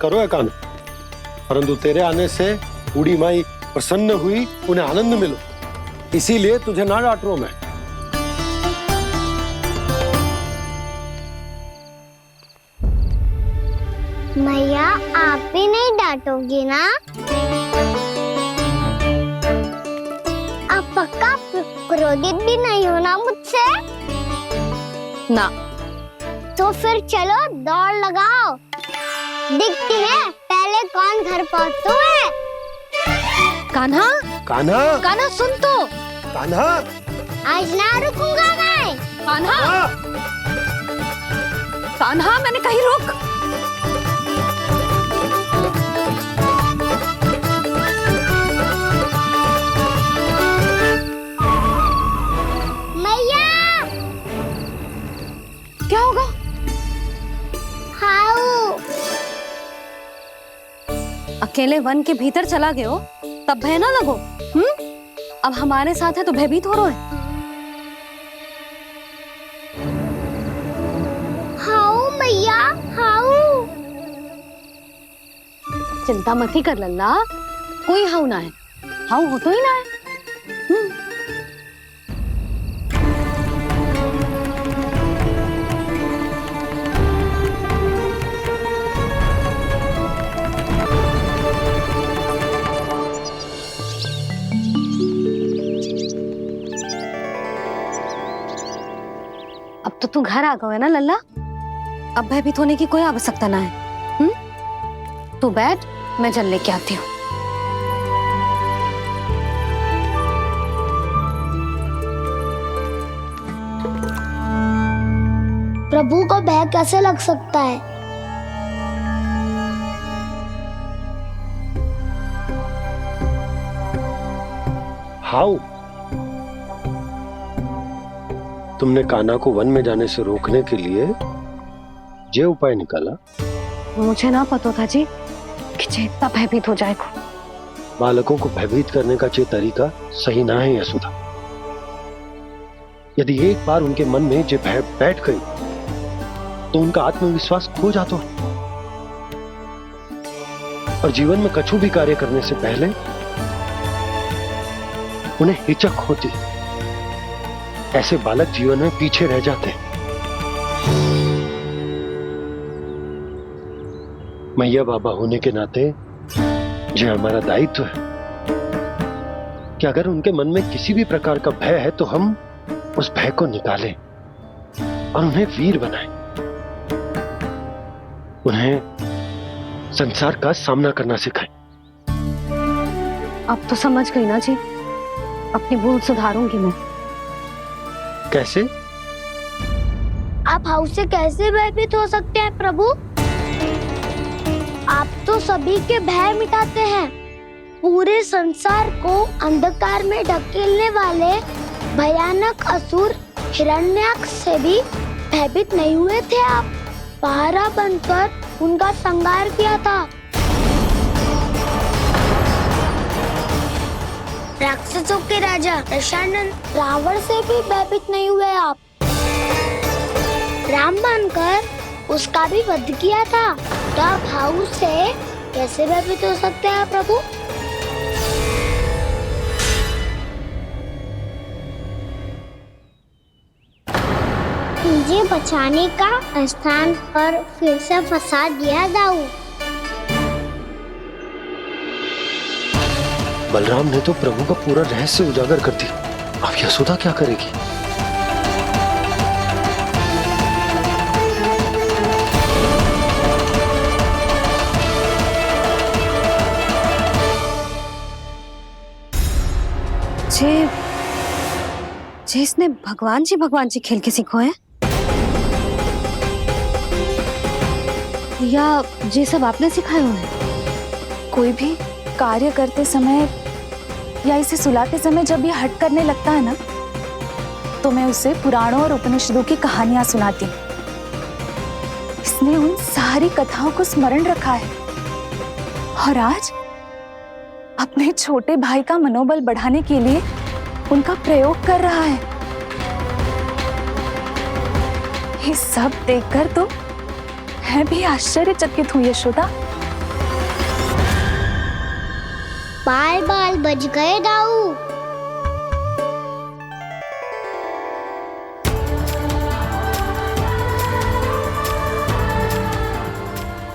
करो है कान्हा, परंतु तेरे आने से बूढ़ी माई प्रसन्न हुई, उन्हें आनंद मिलो, इसीलिए तुझे ना डांट रहा हूं मैं। मैया आप भी नहीं डांटोगी ना? आप पक्का क्रोधित भी नहीं हो ना मुझसे? ना। तो फिर चलो दौड़ लगाओ, दिखती है पहले कौन घर पहुंचता है। कान्हा, कान्हा, कान्हा सुन तो। कान्हा, आज ना रुकूंगा मैं। कान्हा, कान्हा मैंने कहीं रुक। मैया, क्या होगा? हाउ अकेले वन के भीतर चला गए हो तब भय ना लगो। अब हमारे साथ है तो भयभीत हो रहे हो। हाउ मैया, हाउ। चिंता मत ही कर लल्ला, कोई हाउ ना है, हाउ हो तो ही ना है। अब तो तू घर आ गया है ना लल्ला, अब भयभीत होने की कोई आवश्यकता ना है। तू बैठ, मैं जल लेके आती हूँ। प्रभु को भय कैसे लग सकता है? हाउ? तुमने कान्हा को वन में जाने से रोकने के लिए ये उपाय निकाला? मुझे ना पता था जी कि इतना भयभीत हो जाएगा। बालकों को भयभीत करने का ये तरीका सही ना है यशोदा। यदि एक बार उनके मन में ये भय बैठ गई तो उनका आत्मविश्वास खो जाता है और जीवन में कछु भी कार्य करने से पहले उन्हें हिचक होती। ऐसे बालक जीवन में पीछे रह जाते हैं। मैया बाबा होने के नाते यह हमारा दायित्व है कि अगर उनके मन में किसी भी प्रकार का भय है तो हम उस भय को निकालें और उन्हें वीर बनाएं, उन्हें संसार का सामना करना सिखाएं। अब तो समझ गई ना जी, अपनी भूल सुधारूंगी मैं। कैसे? आप हाउ से कैसे भयभीत हो सकते हैं प्रभु? आप तो सभी के भय मिटाते हैं। पूरे संसार को अंधकार में ढकेलने वाले भयानक असुर हिरण्याक्ष से भी भयभीत नहीं हुए थे आप। पहरा बनकर उनका संहार किया था। राक्षसों के राजा दशानन रावण से भी भयभीत नहीं हुए आप। राम बनकर उसका भी वध किया था। तो आप हाउ से कैसे भयभीत हो सकते हैं प्रभु? मुझे बचाने का स्थान पर फिर से फंसा दिया दाऊ। बलराम ने तो प्रभु का पूरा रहस्य उजागर कर दिया। अब यशोदा क्या करेगी? जे इसने भगवान जी खेल के सीखो है, या ये सब आपने सिखाए हुए हैं? कोई भी कार्य करते समय या इसे सुलाते समय जब ये हट करने लगता है ना, तो मैं उसे पुराणों और उपनिषदों की कहानियां सुनाती हूँ। इसने उन सारी कथाओं को स्मरण रखा है और आज अपने छोटे भाई का मनोबल बढ़ाने के लिए उनका प्रयोग कर रहा है। ये सब देखकर तो मैं भी आश्चर्यचकित हूँ यशोदा। बाल बाल बज गए दाऊ।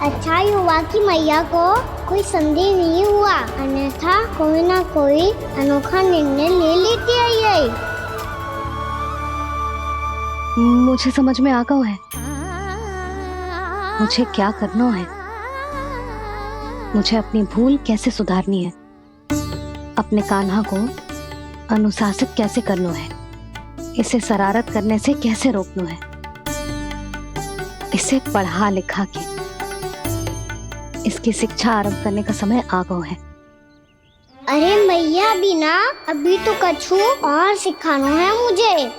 अच्छा ही हुआ कि मैया को कोई संदेह नहीं हुआ, अन्यथा कोई ना कोई अनोखा निर्णय ले लेती है ये। मुझे समझ में आ गया है मुझे क्या करना है। मुझे अपनी भूल कैसे सुधारनी है, अपने कान्हा को अनुशासित कैसे करना है, इसे शरारत करने से कैसे रोकना है, इसे पढ़ा लिखा के इसकी शिक्षा आरंभ करने का समय आ गया है। अरे मैया बिना अभी तो कछु और सिखाना है मुझे।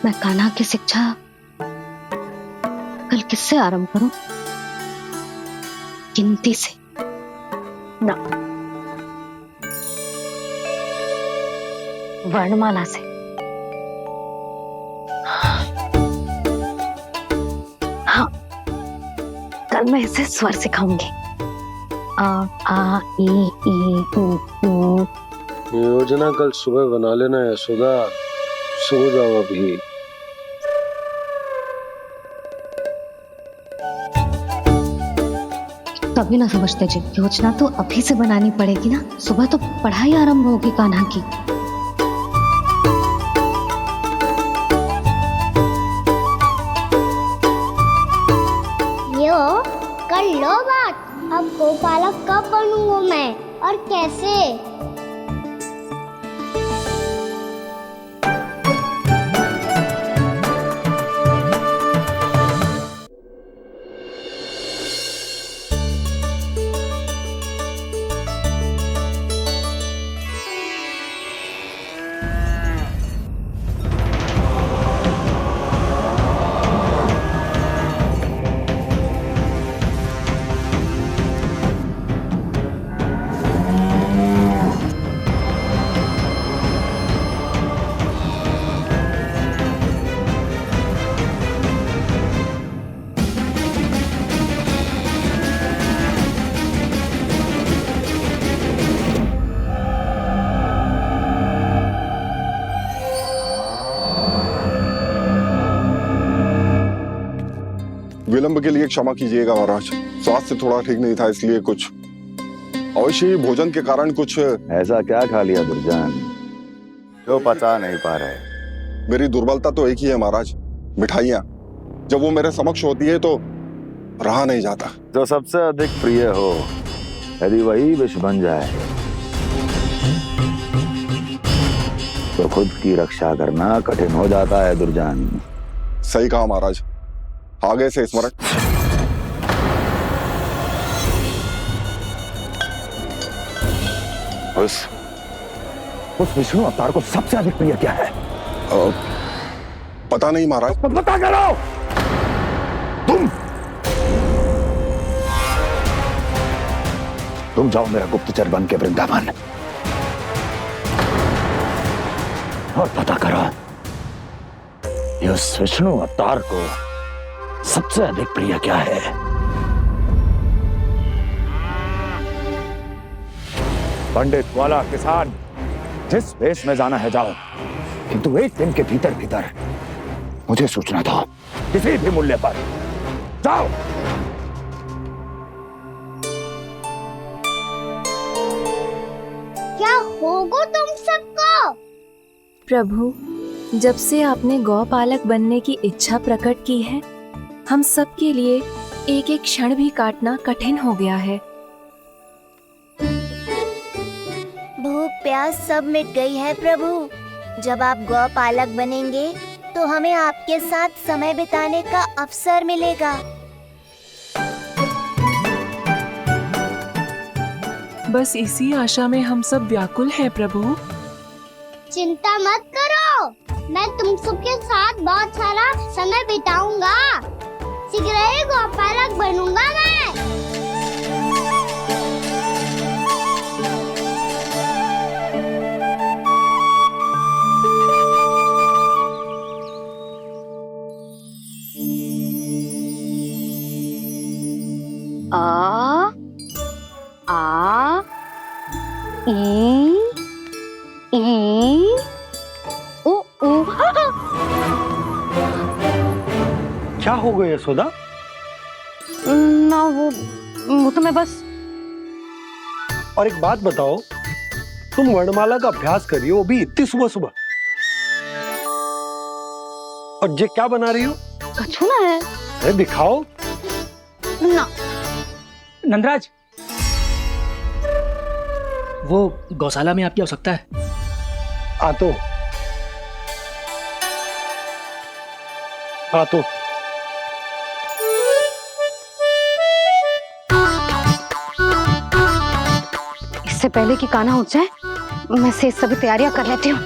मैं कान्हा की शिक्षा कल किससे आरंभ करूं? गिनती से ना, वर्णमाला से। हाँ, कल मैं इसे स्वर सिखाऊंगी। आ आ ई ई उ ऊ। योजना कल सुबह बना लेना यशोदा, सो जाओ अभी। तभी ना समझते जी, योजना तो अभी से बनानी पड़ेगी ना। सुबह तो पढ़ाई आरंभ होगी कान्हा की। यो कर लो बात। अब गोपालक कब बनूंगा मैं और कैसे? विलंब के लिए क्षमा कीजिएगा महाराज, स्वास्थ्य थोड़ा ठीक नहीं था इसलिए कुछ अवश्य ही भोजन के कारण कुछ। ऐसा क्या खा लिया दुर्जन जो पचा नहीं पा रहे? मेरी दुर्बलता तो एक ही है महाराज, मिठाइयाँ। जब वो मेरे समक्ष होती है तो रहा नहीं जाता। जो सबसे अधिक प्रिय हो, यदि वही विष बन जाए तो खुद की रक्षा करना कठिन हो जाता है दुर्जन। सही कहा महाराज, आगे से स्मरण। उस विष्णु अवतार को सबसे अधिक प्रिय क्या है? पता नहीं महाराज। पता करो। तुम जाओ मेरा गुप्तचर बन के वृंदावन और पता करो इस विष्णु अवतार को सबसे अधिक प्रिय क्या है। पंडित वाला किसान जिस वेश में जाना है जाओ, किंतु एक दिन के भीतर भीतर मुझे सूचना दो, किसी भी मूल्य पर। जाओ। क्या होगा तुम सबको? प्रभु, जब से आपने गौपालक बनने की इच्छा प्रकट की है, हम सब के लिए एक एक क्षण भी काटना कठिन हो गया है। भूख प्यास सब मिट गई है प्रभु। जब आप गौपालक बनेंगे तो हमें आपके साथ समय बिताने का अवसर मिलेगा। बस इसी आशा में हम सब व्याकुल हैं प्रभु। चिंता मत करो, मैं तुम सबके साथ बहुत सारा समय बिताऊंगा। शीघ्र ही गोपालक बनूंगा मैं। आ आ ई उ उ। क्या हो गया यशोदा? ना वो तो मैं बस। और एक बात बताओ, तुम वर्णमाला का अभ्यास कर रही हो, वो भी इतनी सुबह सुबह, और ये क्या बना रही हो? कछुआ है। अरे दिखाओ ना। नंदराज, वो गौशाला में आपकी आवश्यकता है। आ तो इससे पहले कि कान्हा उठ जाए, मैं से सभी तैयारियां कर लेती हूँ।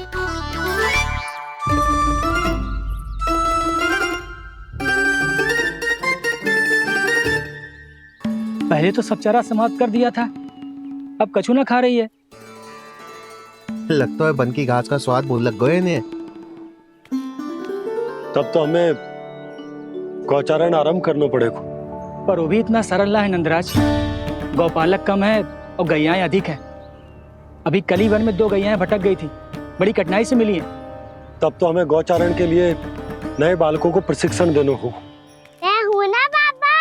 पहले तो सब चारा समाप्त कर दिया था, अब कछुआ खा रही है। लगता है बन की घास का स्वाद भूल लग गए ने। तब तो हमें गौचारण आरंभ करना पड़ेगा। पर वो भी इतना सरल ना है नंदराज। गौपालक कम है और गैयाएं अधिक है। अभी कली वन में 2 गैयाएं भटक गई थी, बड़ी कठिनाई से मिली है। तब तो हमें गौचारण के लिए नए बालकों को प्रशिक्षण देना होगा। मैं हूँ ना बाबा,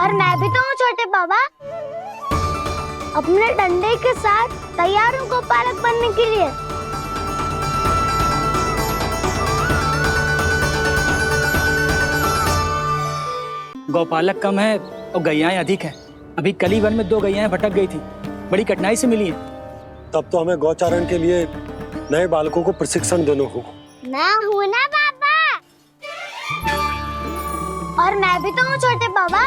और मैं भी तो हूँ छोटे बाबा। अपने डंडे के साथ तैयार हूँ गोपालक बनने के लिए। गौपालक कम है और गैयाएं अधिक है। अभी कली वन में 2 गैयाएं भटक गई थी, बड़ी कठिनाई से मिली है। तब तो हमें गौचारण के लिए नए बालकों को प्रशिक्षण देना होगा। मैं हूँ ना बाबा, और मैं भी तो हूँ छोटे बाबा।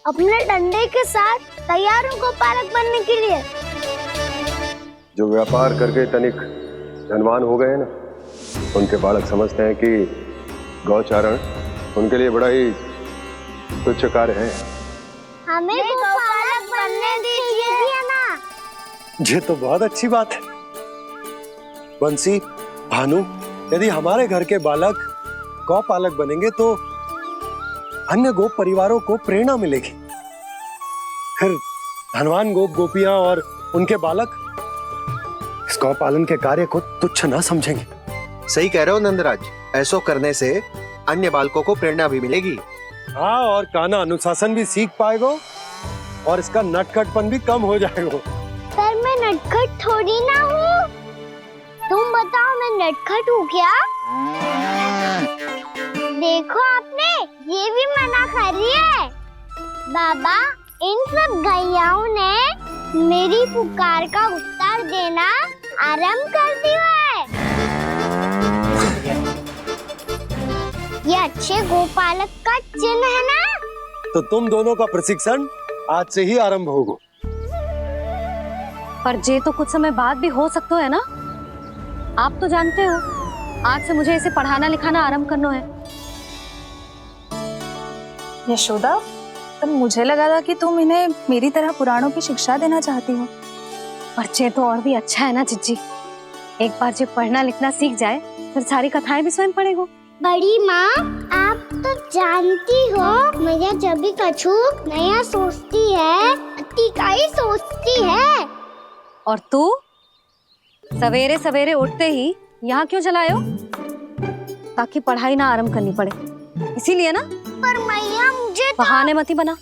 अपने डंडे के साथ तैयार हूँ गोपालक बनने के लिए। जो व्यापार करके तनिक धनवान हो गए ना, उनके बालक समझते हैं कि गौचारण उनके लिए बड़ा ही तुच्छ कार्य है। हमें गोपालक बनने दीजिए ना। ये तो बहुत अच्छी बात है। बंसी, भानु, यदि हमारे घर के बालक गौपालक बनेंगे तो अन्य गोप परिवारों को प्रेरणा मिलेगी। फिर धनवान गोप गोपियां और उनके बालक इस गौपालन के कार्य को तुच्छ ना समझेंगे। सही कह रहे हो नंदराज, ऐसा करने से अन्य बालकों को प्रेरणा भी मिलेगी। हाँ, और कान्हा अनुशासन भी सीख पाएगा और इसका नटखटपन भी कम हो जाएगा। पर मैं नटखट थोड़ी ना हूँ। तुम बताओ, मैं नटखट हूँ क्या? देखो आपने ये भी मना कर रही है। बाबा, इन सब गैयाओं ने मेरी पुकार का उत्तर देना आरंभ कर दिया है। ये अच्छे गोपालक का चिन्ह है ना? तो तुम दोनों का प्रशिक्षण आज से ही आरंभ होगा। पर जे तो कुछ समय बाद भी हो सकता है ना। आप तो जानते हो, आज से मुझे इसे पढ़ाना लिखाना आरंभ करना है। यशोदा, पर मुझे लगा था कि तुम इन्हें मेरी तरह पुराणों की शिक्षा देना चाहती हो। पर जे तो और भी अच्छा है ना जिज्जी। एक बार जब पढ़ना लिखना सीख जाए, फिर सारी कथाएं भी स्वयं पढ़ेगा। बड़ी माँ, आप तो जानती हो मैया जब भी कछु नया सोचती है, अतिका ही सोचती है। और तू सवेरे सवेरे उठते ही यहाँ क्यों चलाए हो? ताकि पढ़ाई ना आरंभ करनी पड़े, इसीलिए ना। पर मैया मुझे तो... बहाने मत ही बना।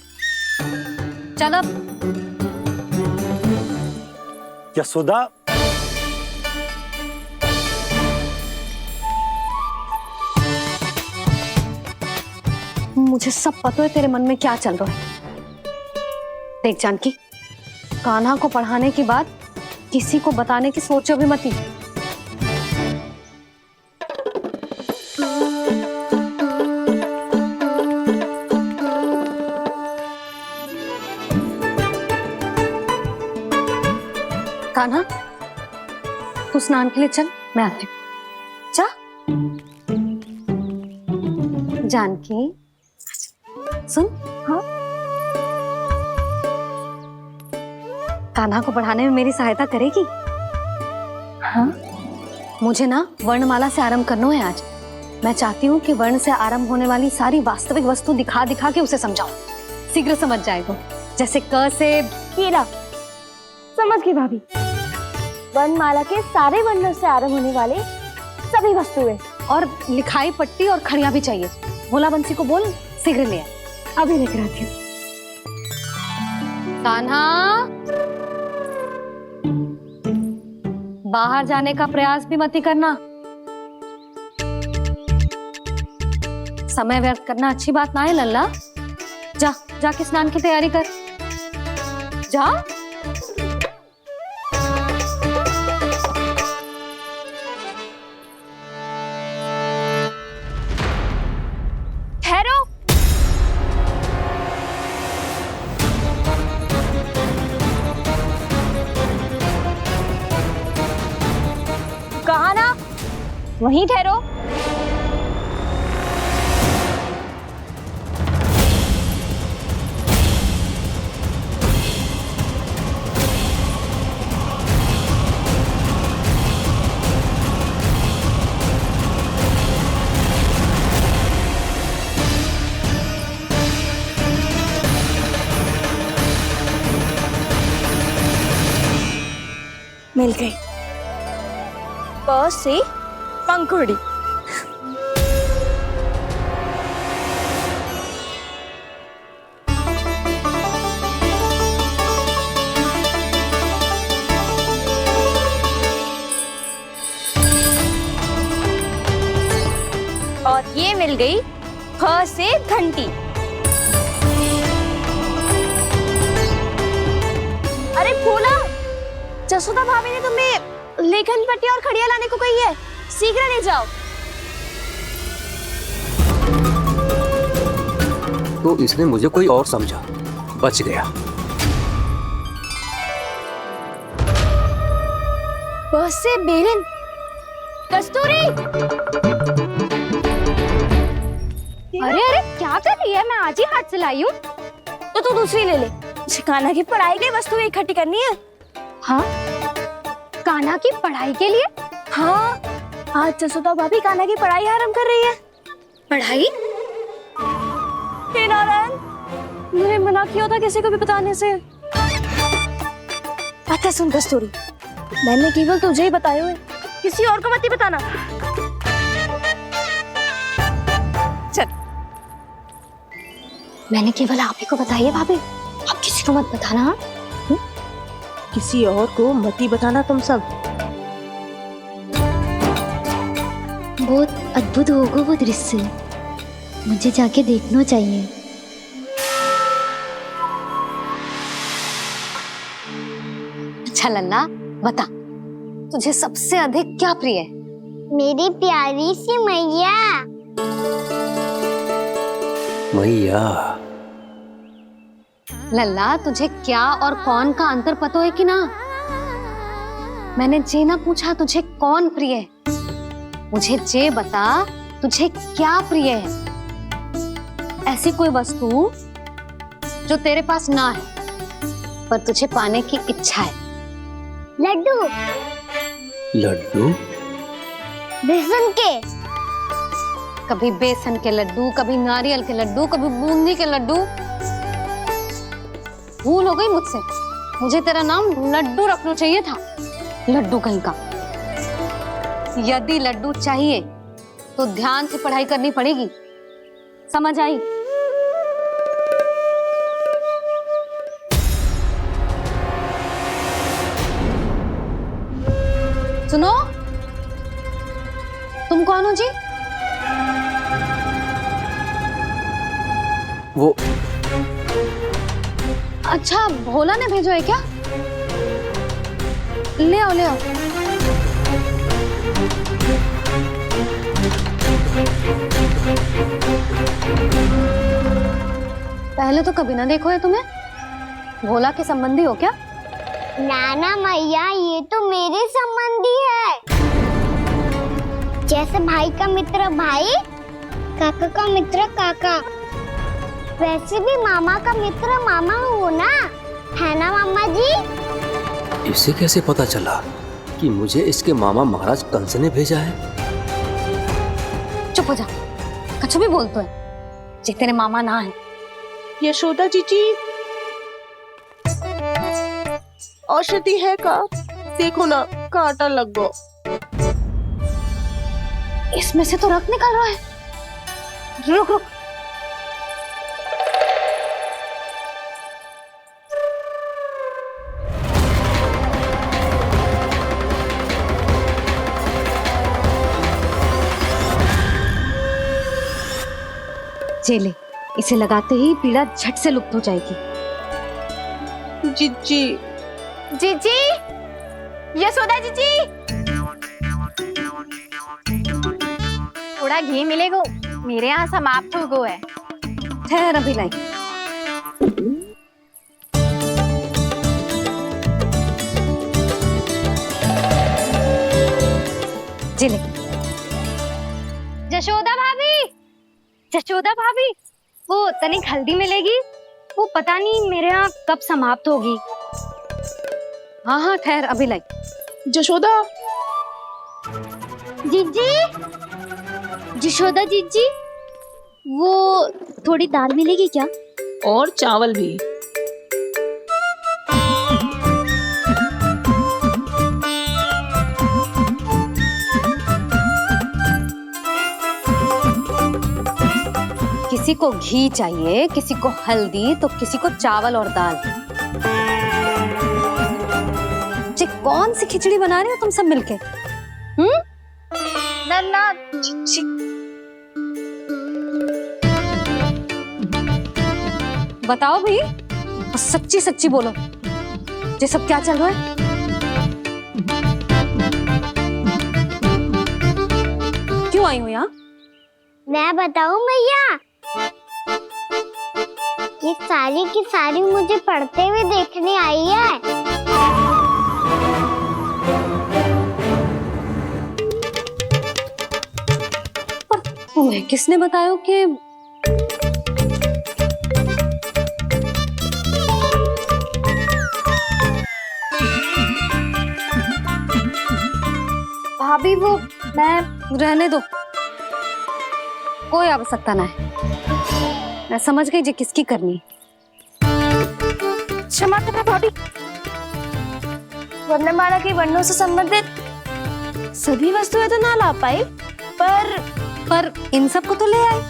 चल अब। यशोदा, मुझे सब पता है तेरे मन में क्या चल रहा है। देख जानकी, कान्हा को पढ़ाने के बाद किसी को बताने की सोचो भी मत ही। कान्हा, तू स्नान के लिए चल, मैं आती हूँ। जा जानकी, सुन। हाँ, कान्हा को पढ़ाने में मेरी सहायता करेगी? हाँ, मुझे ना वर्णमाला से आरंभ करना है आज। मैं चाहती हूँ कि वर्ण से आरंभ होने वाली सारी वास्तविक वस्तु दिखा दिखा के उसे समझाऊं। शीघ्र समझ जाएगा। जैसे क से कीड़ा। समझ गई भाभी। वर्णमाला के सारे वर्णों से आरंभ होने वाले सभी वस्तुएं। और लिखाई पट्टी और खड़िया भी चाहिए। भोला बंसी को बोल शीघ्र ले आए। अभी लेकर आती हूँ। कान्हा, बाहर जाने का प्रयास भी मत ही करना। समय व्यर्थ करना अच्छी बात ना है लल्ला। जा जाके स्नान की तैयारी कर। जा। ठहरो। कहा ना, वहीं ठहरो। मिल गई। प से पंखुड़ी। और ये मिल गई ख से घंटी। अरे भोला, जसोदा भाभी ने तुम्हें लेखन पट्टी और खड़िया लाने को कही है, शीघ्र ले जाओ। तो इसने मुझे कोई और समझा, बच गया। बस से बेलन। कस्तूरी। अरे अरे क्या कर रही है? मैं आज ही हाथ से लाई हूँ। तो तू दूसरी ले ले। कान्हा की पढ़ाई के लिए वस्तु इकट्ठी करनी है। हाँ, कान्हा की पढ़ाई के लिए? हाँ, आज जसोदा भाभी कान्हा की पढ़ाई आरंभ कर रही है। पढ़ाई? हे नारायण, मैंने मना किया था किसी को भी बताने से। अच्छा सुन कस्तूरी, मैंने केवल तुझे ही बताए हुए, किसी और को मत ही बताना। चल। मैंने केवल आप ही को बताई है भाभी, आप किसी को मत बताना। किसी और को मत ही बताना तुम सब। बहुत अद्भुत होगा वो दृश्य, मुझे जाके देखना चाहिए। अच्छा लल्ला, बता तुझे सबसे अधिक क्या प्रिय है? मेरी प्यारी सी मैया। मैया। लल्ला, तुझे क्या और कौन का अंतर पता है कि ना? मैंने जे ना पूछा तुझे कौन प्रिय है, मुझे जे बता तुझे क्या प्रिय है। ऐसी कोई वस्तु जो तेरे पास ना है पर तुझे पाने की इच्छा है। लड्डू। लड्डू? बेसन के। कभी बेसन के लड्डू, कभी नारियल के लड्डू, कभी बूंदी के लड्डू। भूल हो गई मुझसे, मुझे तेरा नाम लड्डू रखना चाहिए था। लड्डू कहीं का। यदि लड्डू चाहिए तो ध्यान से पढ़ाई करनी पड़ेगी, समझ आई? सुनो, तुम कौन हो जी? वो अच्छा, भोला ने भेजो है क्या? ले आओ, ले आओ। पहले तो कभी ना देखो है तुम्हें। भोला के संबंधी हो क्या? नाना मैया, ये तो मेरे संबंधी है। जैसे भाई का मित्र भाई, काका का मित्र काका, वैसे भी मामा का मित्र मामा हो ना, है ना मामा जी? इसे कैसे पता चला कि मुझे इसके मामा महाराज कंस ने भेजा है? चुप हो जा, कछु भी बोलते है जे तेरे मामा ना है। यशोदा जीजी, औषधि है का? देखो ना, कांटा लग गो। इसमें से तो रक्त निकल रहा है। रुक रुक, चले, इसे लगाते ही पीड़ा झट से लुप्त हो जाएगी। जीजी, जीजी, यशोदा जीजी, थोड़ा घी मिलेगा, मेरे यहाँ समाप्त हो गया है। ठहर अभी लाई। जिले, जशोदा भाभी, जशोदा भाभी, वो तनिक हल्दी मिलेगी? वो पता नहीं मेरे यहाँ कब समाप्त होगी। हाँ हाँ ठहर अभी लाई। जशोदा, जीजी, जशोदा जीजी, वो थोड़ी दाल मिलेगी क्या? और चावल भी। किसी को घी चाहिए, किसी को हल्दी, तो किसी को चावल और दाल। जी कौन सी खिचड़ी बना रहे हो तुम सब मिलके? नन्ना, बताओ भाई, और सच्ची सच्ची बोलो, ये सब क्या चल रहा है? क्यों आई हो यहाँ? मैं बताऊं भैया, ये सारी की सारी मुझे पढ़ते हुए देखने आई है। पर तुम्हें किसने बताया कि भाभी? वो मैं रहने दो, कोई आवश्यकता ना है। मैं समझ गई जी किसकी करनी। क्षमा करना भाभी, वर्णमाला के वर्णों से संबंधित सभी वस्तुएं तो ना ला पाई, पर इन सब को तो ले आए।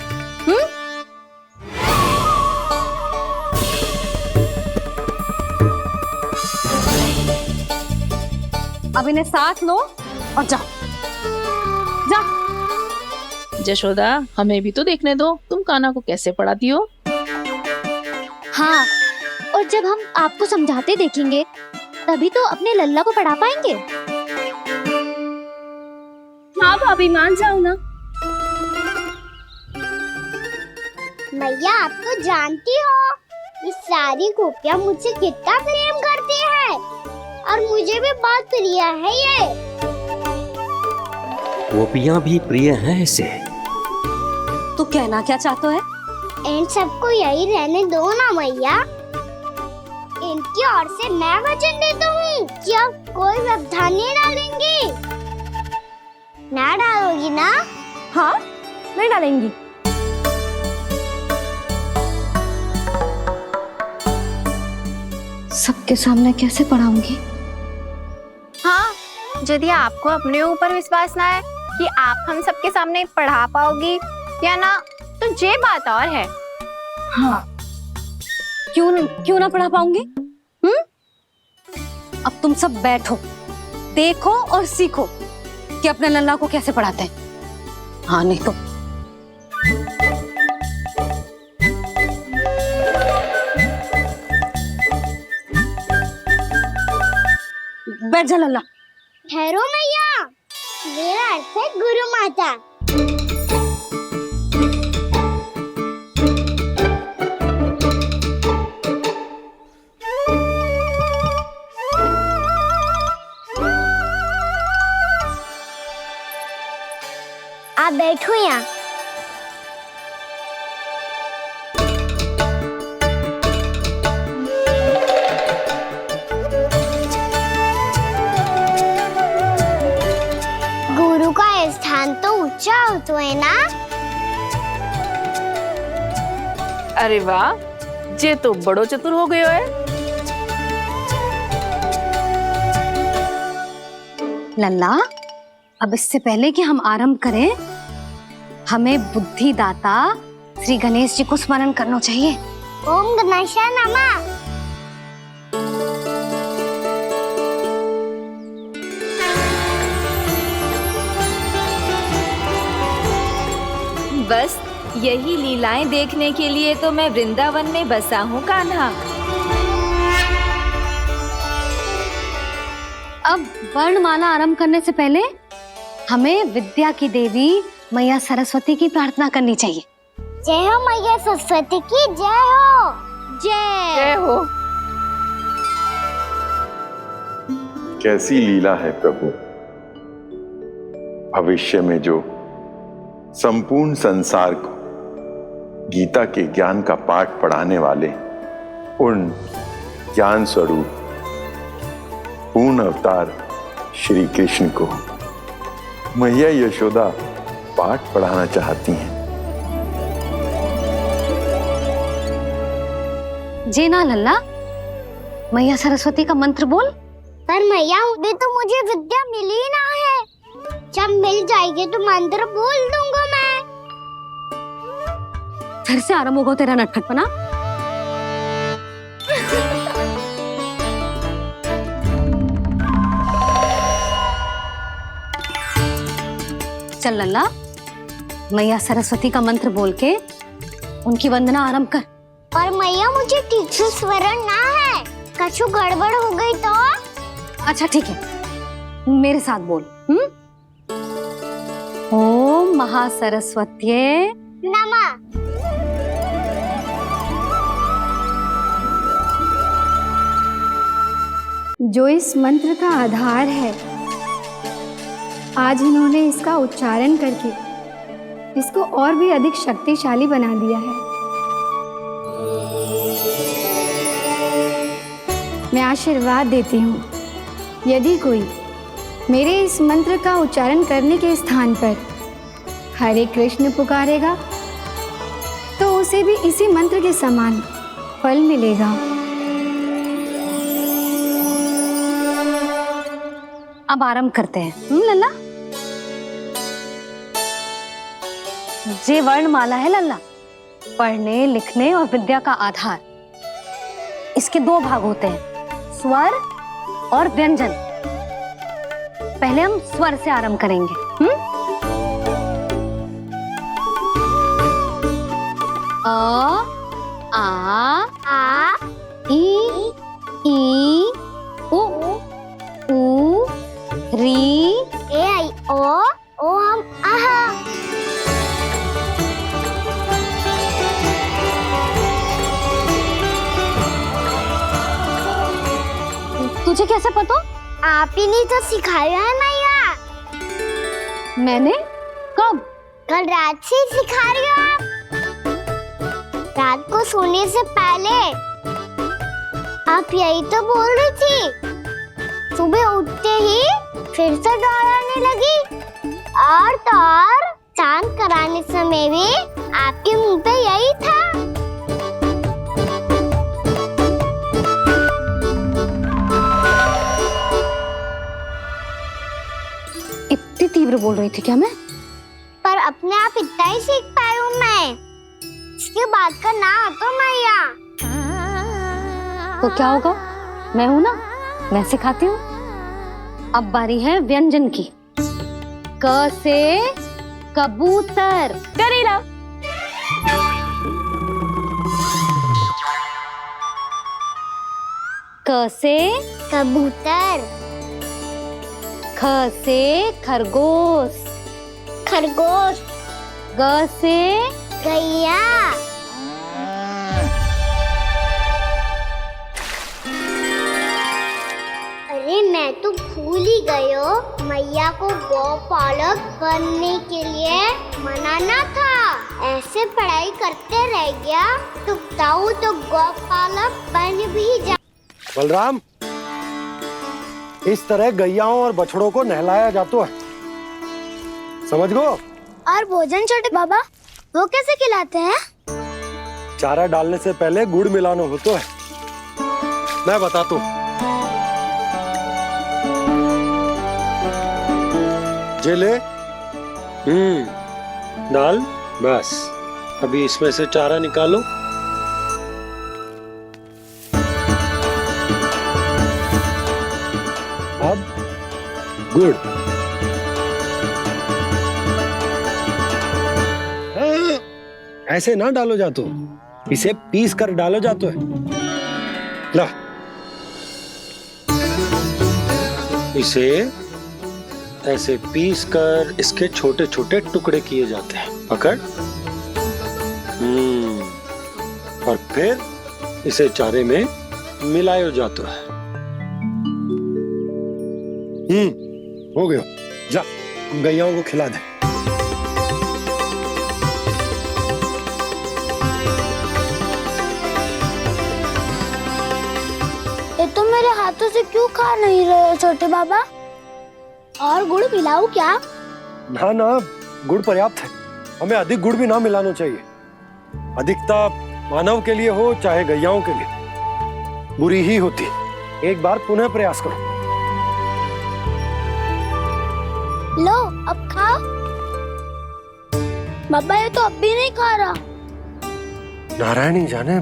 अब इन्हें साथ लो और जाओ। जा। जशोदा, हमें भी तो देखने दो, तुम कान्हा को कैसे पढ़ाती हो। हाँ, और जब हम आपको समझाते देखेंगे तभी तो अपने लल्ला को पढ़ा पाएंगे। हाँ भाभी, मान जाओ ना। मैया, आप तो जानती हो ये सारी गोपियां मुझसे कितना प्रेम करती है, और मुझे भी बहुत प्रिय है ये। गोपियां भी प्रिय हैं इसे। तू कहना क्या चाहता है? इन सबको यही रहने दो ना मैया। इनकी ओर से मैं वचन देता हूँ कि अब कोई व्यवधान नहीं डालेंगी। ना डालोगी ना? हाँ, नहीं डालेंगी। सबके सामने कैसे पढ़ाऊंगी? हाँ, यदि आपको अपने ऊपर विश्वास ना है कि आप हम सबके सामने पढ़ा पाओगी या ना, तो ये बात और है। हाँ, क्यों ना पढ़ा पाऊंगी? अब तुम सब बैठो, देखो और सीखो कि अपने लल्ला को कैसे पढ़ाते हैं। हाँ, नहीं तो बैठ जा लल्ला। ठहरो मैया, मेरा अर्थ है गुरु माता। आप बैठो यहाँ। गुरु का स्थान तो ऊंचा होता है ना। अरे वाह, जे तो बड़ो चतुर हो गयो है। लल्ला, अब इससे पहले कि हम आरंभ करें, हमें बुद्धिदाता श्री गणेश जी को स्मरण करना चाहिए। ओम गणेशाय नमः। बस यही लीलाएं देखने के लिए तो मैं वृंदावन में बसा हूँ कान्हा। अब वर्णमाला आरंभ करने से पहले हमें विद्या की देवी मैया सरस्वती की प्रार्थना करनी चाहिए। जय हो मैया सरस्वती की जय हो। जय हो। कैसी लीला है प्रभु। भविष्य में जो संपूर्ण संसार को गीता के ज्ञान का पाठ पढ़ाने वाले उन ज्ञान स्वरूप पूर्ण अवतार श्री कृष्ण को मैया यशोदा पाठ पढ़ाना चाहती हैं। जी ना लल्ला, मैया सरस्वती का मंत्र बोल। पर मैया अभी तो मुझे विद्या मिली ना है। जब मिल जाएगी तो मंत्र बोल दूंगा मैं। फिर से आरंभ होगा तेरा नटखटपना। चल लल्ला, मैया सरस्वती का मंत्र बोल के उनकी वंदना आरंभ कर। पर मैया मुझे ठीक से स्मरण ना है, कछु गड़बड़ हो गई तो? अच्छा ठीक है, मेरे साथ बोल। ओम महासरस्वत्ये नमः। जो इस मंत्र का आधार है, आज इन्होंने इसका उच्चारण करके इसको और भी अधिक शक्तिशाली बना दिया है। मैं आशीर्वाद देती हूँ, यदि कोई मेरे इस मंत्र का उच्चारण करने के स्थान पर हरे कृष्ण पुकारेगा तो उसे भी इसी मंत्र के समान फल मिलेगा। अब आरंभ करते हैं। लल्ला, जे वर्णमाला है लल्ला, पढ़ने लिखने और विद्या का आधार। इसके दो भाग होते हैं, स्वर और व्यंजन। पहले हम स्वर से आरंभ करेंगे। अ, आ, ई, उ, री, ए आई ओ हम आहा। तुझे कैसे पता? आप ही ने तो सिखाया है मैया। मैंने? कब? कल रात से सिखा रही हो आप। रात को सोने से पहले आप यही तो बोल रही थी। सुबह उठते ही फिर से दोहराने लगी, और तो और स्नान कराने समय भी आपके मुंह पे यही था। इतनी तीव्र बोल रही थी क्या मैं? पर अपने आप इतना ही सीख पाई हूँ मैं। इसके बाद का ना तो मैया। तो क्या होगा? मैं हूं ना, मैं सिखाती हूँ। अब बारी है व्यंजन की। क से कबूतर। करेला। क से कबूतर। ख से खरगोश। खरगोश। ग से गैया। अरे मैं तो भूल ही गए हो, मैया को गौपालक बनने के लिए मनाना था। ऐसे पढ़ाई करते रह गया तो ताऊ तो गौपालक बन भी जा। बलराम, इस तरह गैयाओं और बछड़ों को नहलाया जाता है, समझ गो। और भोजन छोटे बाबा वो कैसे खिलाते हैं? चारा डालने से पहले गुड़ मिलाना होता है, मैं बताता हूँ। जे ले, डाल, बस। अभी इसमें से चारा निकालो। अब गुड़। ऐसे ना डालो जातो, इसे पीस कर डालो जातो है। ला, इसे ऐसे पीस कर इसके छोटे छोटे टुकड़े किए जाते हैं। पकड़। और फिर इसे चारे में मिलाया जाता है। हो गया, जा गैयाओं को खिला दे। ये तुम मेरे हाथों से क्यों खा नहीं रहे हो छोटे बाबा? और गुड़ मिलाऊं क्या? ना ना, गुड़ पर्याप्त है। हमें अधिक गुड़ भी ना मिलाना चाहिए। अधिकता मानव के लिए हो चाहे गैयाओं के लिए बुरी ही होती। एक बार पुनः प्रयास करो। लो, अब खाओ। बाबा ये तो अब भी नहीं खा रहा। नारायणी जाने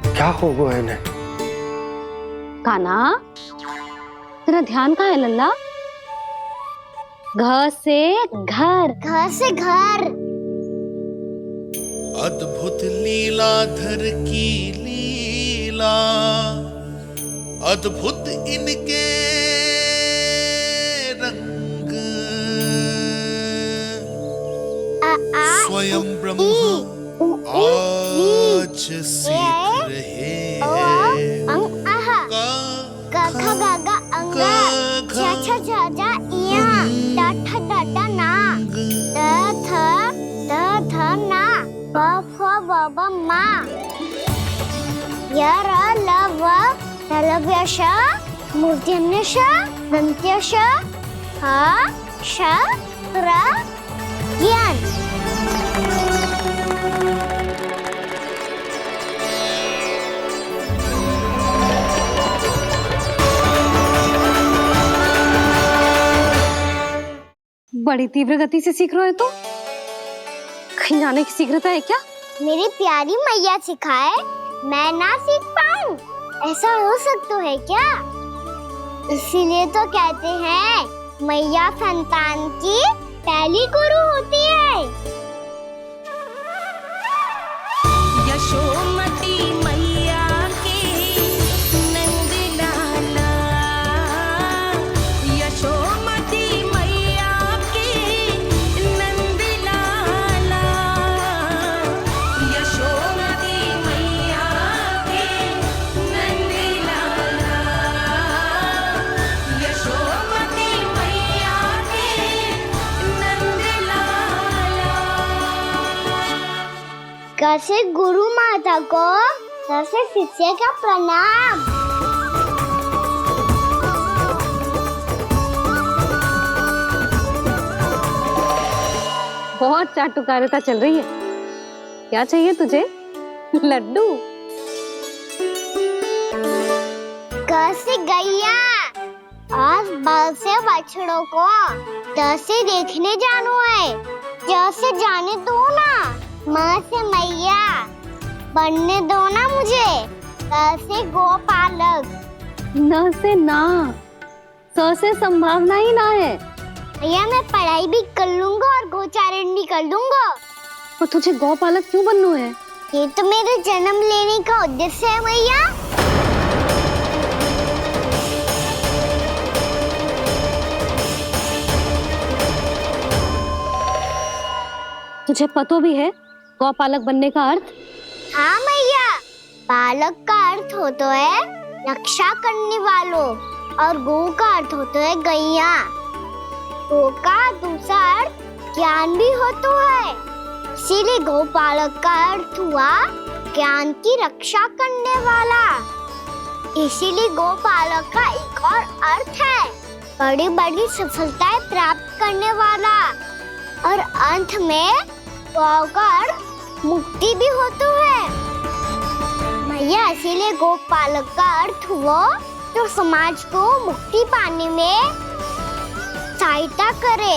क्या हो गया है इन्हें। कान्हा, तेरा ध्यान कहाँ है लल्ला? घर से घर, घर से घर। अद्भुत लीलाधर की लीला, अद्भुत इनके रंग, स्वयं ब्रह्मा आज सीख रहे हैं। गा गा गा अंगा, छा छा छा जा इया, टा ठा टा टा ना, ता था ना, बा फा बा बा मा, या रा ला वा, तलव्यशा, मूर्त्यन्यशा, दंत्यशा, हा शा रा ज्ञान। बड़ी तीव्र गति से सीख रहे हो तो कहीं जाने की शीघ्रता है क्या? मेरी प्यारी मैया सिखाए, मैं ना सीख पाऊं, ऐसा हो सकता है क्या? इसीलिए तो कहते हैं मैया संतान की पहली गुरु होती है। यशोमती मैया के नंद लाला, यशोमती मैया के नंद लाला, यशोमती मैया के नंद लाला, यशोमती मैया के नंद लाला। कैसे गुरु माता को सबसे शिष्य का प्रणाम। बहुत चाटुकारिता चल रही है। क्या चाहिए तुझे? लड्डू? कैसे गैया आज बाल से बछड़ों को कैसे देखने जानो है, जैसे जाने दो ना, माँ से मैया बनने दो ना मुझे, कैसे गोपालक। न से ना, स से संभावना ही ना है। भैया मैं पढ़ाई भी कर लूंगा और गोचारण भी कर लूंगा। तो तुझे गौपालक क्यों बनना है? ये तो मेरे जन्म लेने का उद्देश्य है भैया। तुझे पता भी है गौपालक बनने का अर्थ? हाँ मैया, पालक का अर्थ होता है रक्षा करने वालों, और गो का अर्थ होता है गैया। गो का दूसरा अर्थ ज्ञान भी होता है, इसीलिए गोपालक का अर्थ हुआ ज्ञान की रक्षा करने वाला। इसीलिए गोपालक का एक और अर्थ है बड़ी बड़ी सफलताएं प्राप्त करने वाला, और अंत में गौ का अर्थ मुक्ति भी होता है। भैया इसीलिए गोपालक का अर्थ हुआ जो समाज को मुक्ति पाने में सहायता करे।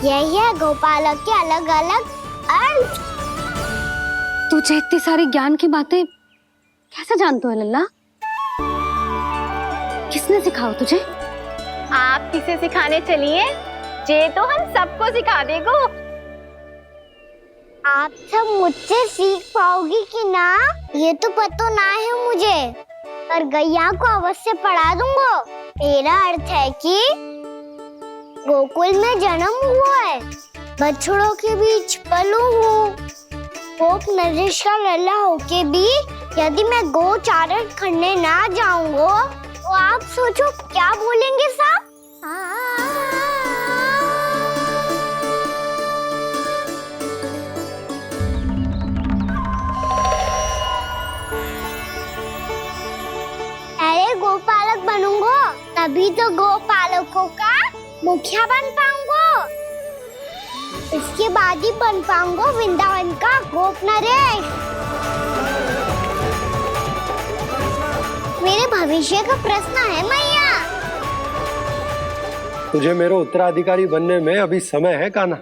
यही है गोपालक के अलग अलग अर्थ। तुझे इतनी सारी ज्ञान की बातें कैसे जानते हो लल्ला? किसने सिखाओ तुझे? आप किसे सिखाने चलिए, जे तो हम सबको सिखा देगो। आप सब मुझसे सीख पाओगी कि ना ये तो पता ना है मुझे, पर गैया को अवश्य पढ़ा दूंगा। मेरा अर्थ है कि गोकुल में जन्म हुआ है, बछड़ों के बीच पलू हूँ, गोप नरेश का लल्ला होके भी यदि मैं गोचारण करने ना जाऊंगा तो आप सोचो क्या बोलेंगे साहब? अरे गोपालक बनूंगा तभी तो गोपालकों का मुखिया बन पाऊंगा, इसके बाद ही बन पाऊंगा वृंदावन का गोप नरेश। मेरे भविष्य का प्रश्न है मैया। तुझे मेरे उत्तराधिकारी बनने में अभी समय है कान्हा,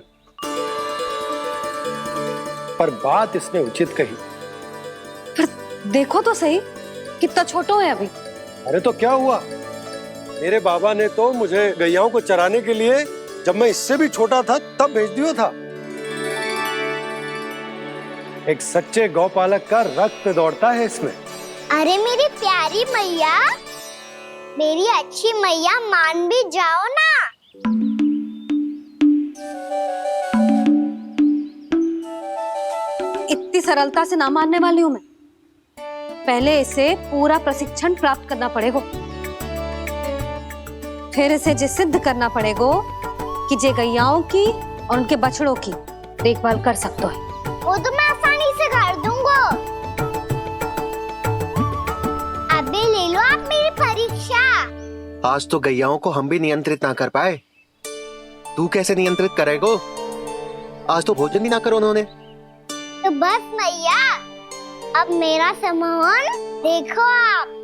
पर बात इसने उचित कही। पर देखो तो सही कितना छोटो है अभी। अरे तो क्या हुआ, मेरे बाबा ने तो मुझे गैयाओं को चराने के लिए जब मैं इससे भी छोटा था तब भेज दिया था। एक सच्चे गौपालक का रक्त दौड़ता है इसमें। अरे मेरी प्यारी मैया, मेरी अच्छी मैया, मान भी जाओ ना। इतनी सरलता से ना मानने वाली हूं मैं। पहले इसे पूरा प्रशिक्षण प्राप्त करना पड़ेगा, फिर इसे ये सिद्ध करना पड़ेगा कि जे गैयाओं की और उनके बछड़ों की देखभाल कर सकते है। वो तो मैं आसानी से कर दूंगा। अबे ले लो आप मेरी परीक्षा। आज तो गैयाओं को हम भी नियंत्रित ना कर पाए, तू कैसे नियंत्रित करेगो? आज तो भोजन ही ना करो उन्होंने। तो बस मैया, अब मेरा सम्मान देखो आप।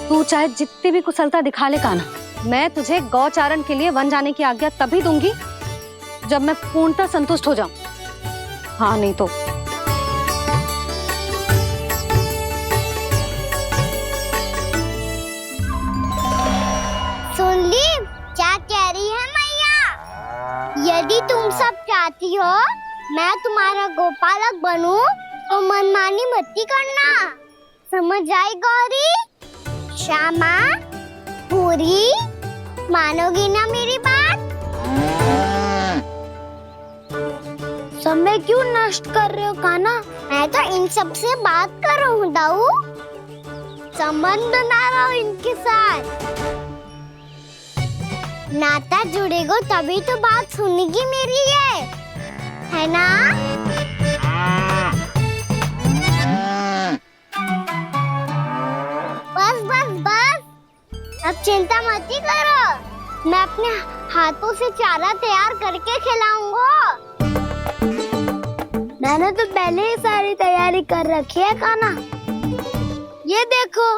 तू चाहे जितनी भी कुशलता दिखा ले कान्हा, मैं तुझे गौचारण के लिए वन जाने की आज्ञा तभी दूंगी जब मैं पूर्णतः संतुष्ट हो जाऊं। हाँ नहीं तो सुन ली क्या कह रही है मैया? यदि तुम सब चाहती हो मैं तुम्हारा गोपालक बनूं तो मनमानी मत करना, समझ आई गौरी? श्यामा, पूरी, मानोगी ना मेरी बात? समय क्यों नष्ट कर रहे हो कान्हा? मैं तो इन सब से बात कर रहा हूँ दाऊ, संबंध बना रहा हूँ इनके साथ। नाता जुड़ेगा तभी तो बात सुनेगी मेरी है ना? बस बस बस, अब चिंता मत ही करो, मैं अपने हाथों से चारा तैयार करके खिलाऊंगा। मैंने तो पहले ही सारी तैयारी कर रखी है कान्हा, ये देखो।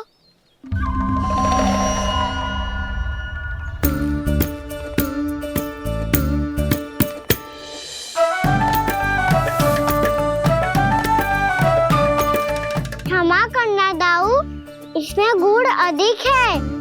क्षमा करना दाऊ, इसमें गुड़ अधिक है।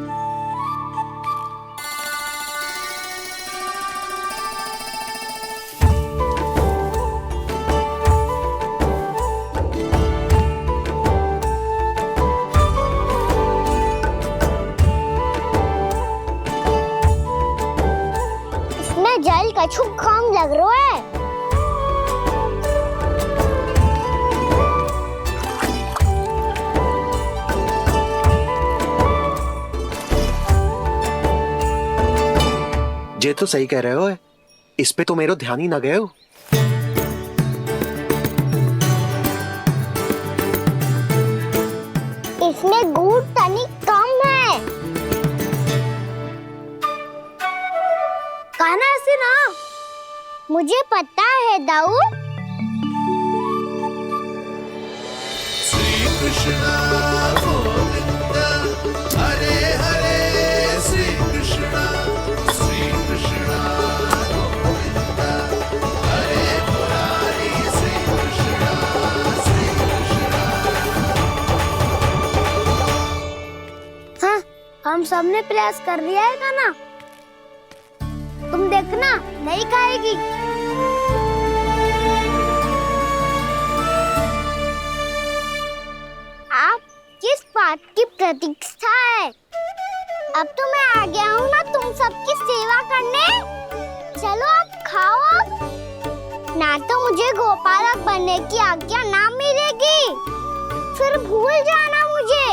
कछु काम लग रहा है। जे तो सही कह रहे हो, इस पे तो मेरो ध्यान ही ना गए हो। इसमें गुड़ तनिक कम है। कहना ऐसे ना, मुझे पता है दाऊ। श्री कृष्ण गोविंद हरे हरे, श्री कृष्ण गोविंद हरे मुरारी, श्री कृष्ण हाँ, हम सबने प्रयास कर दिया है खाना। तुम देखना नहीं खाएगी। आप किस बात की प्रतीक्षा है? अब तो मैं आ गया हूँ ना तुम सबकी सेवा करने। चलो अब खाओ अब। ना तो मुझे गोपालक बनने की आज्ञा ना मिलेगी, फिर भूल जाना मुझे।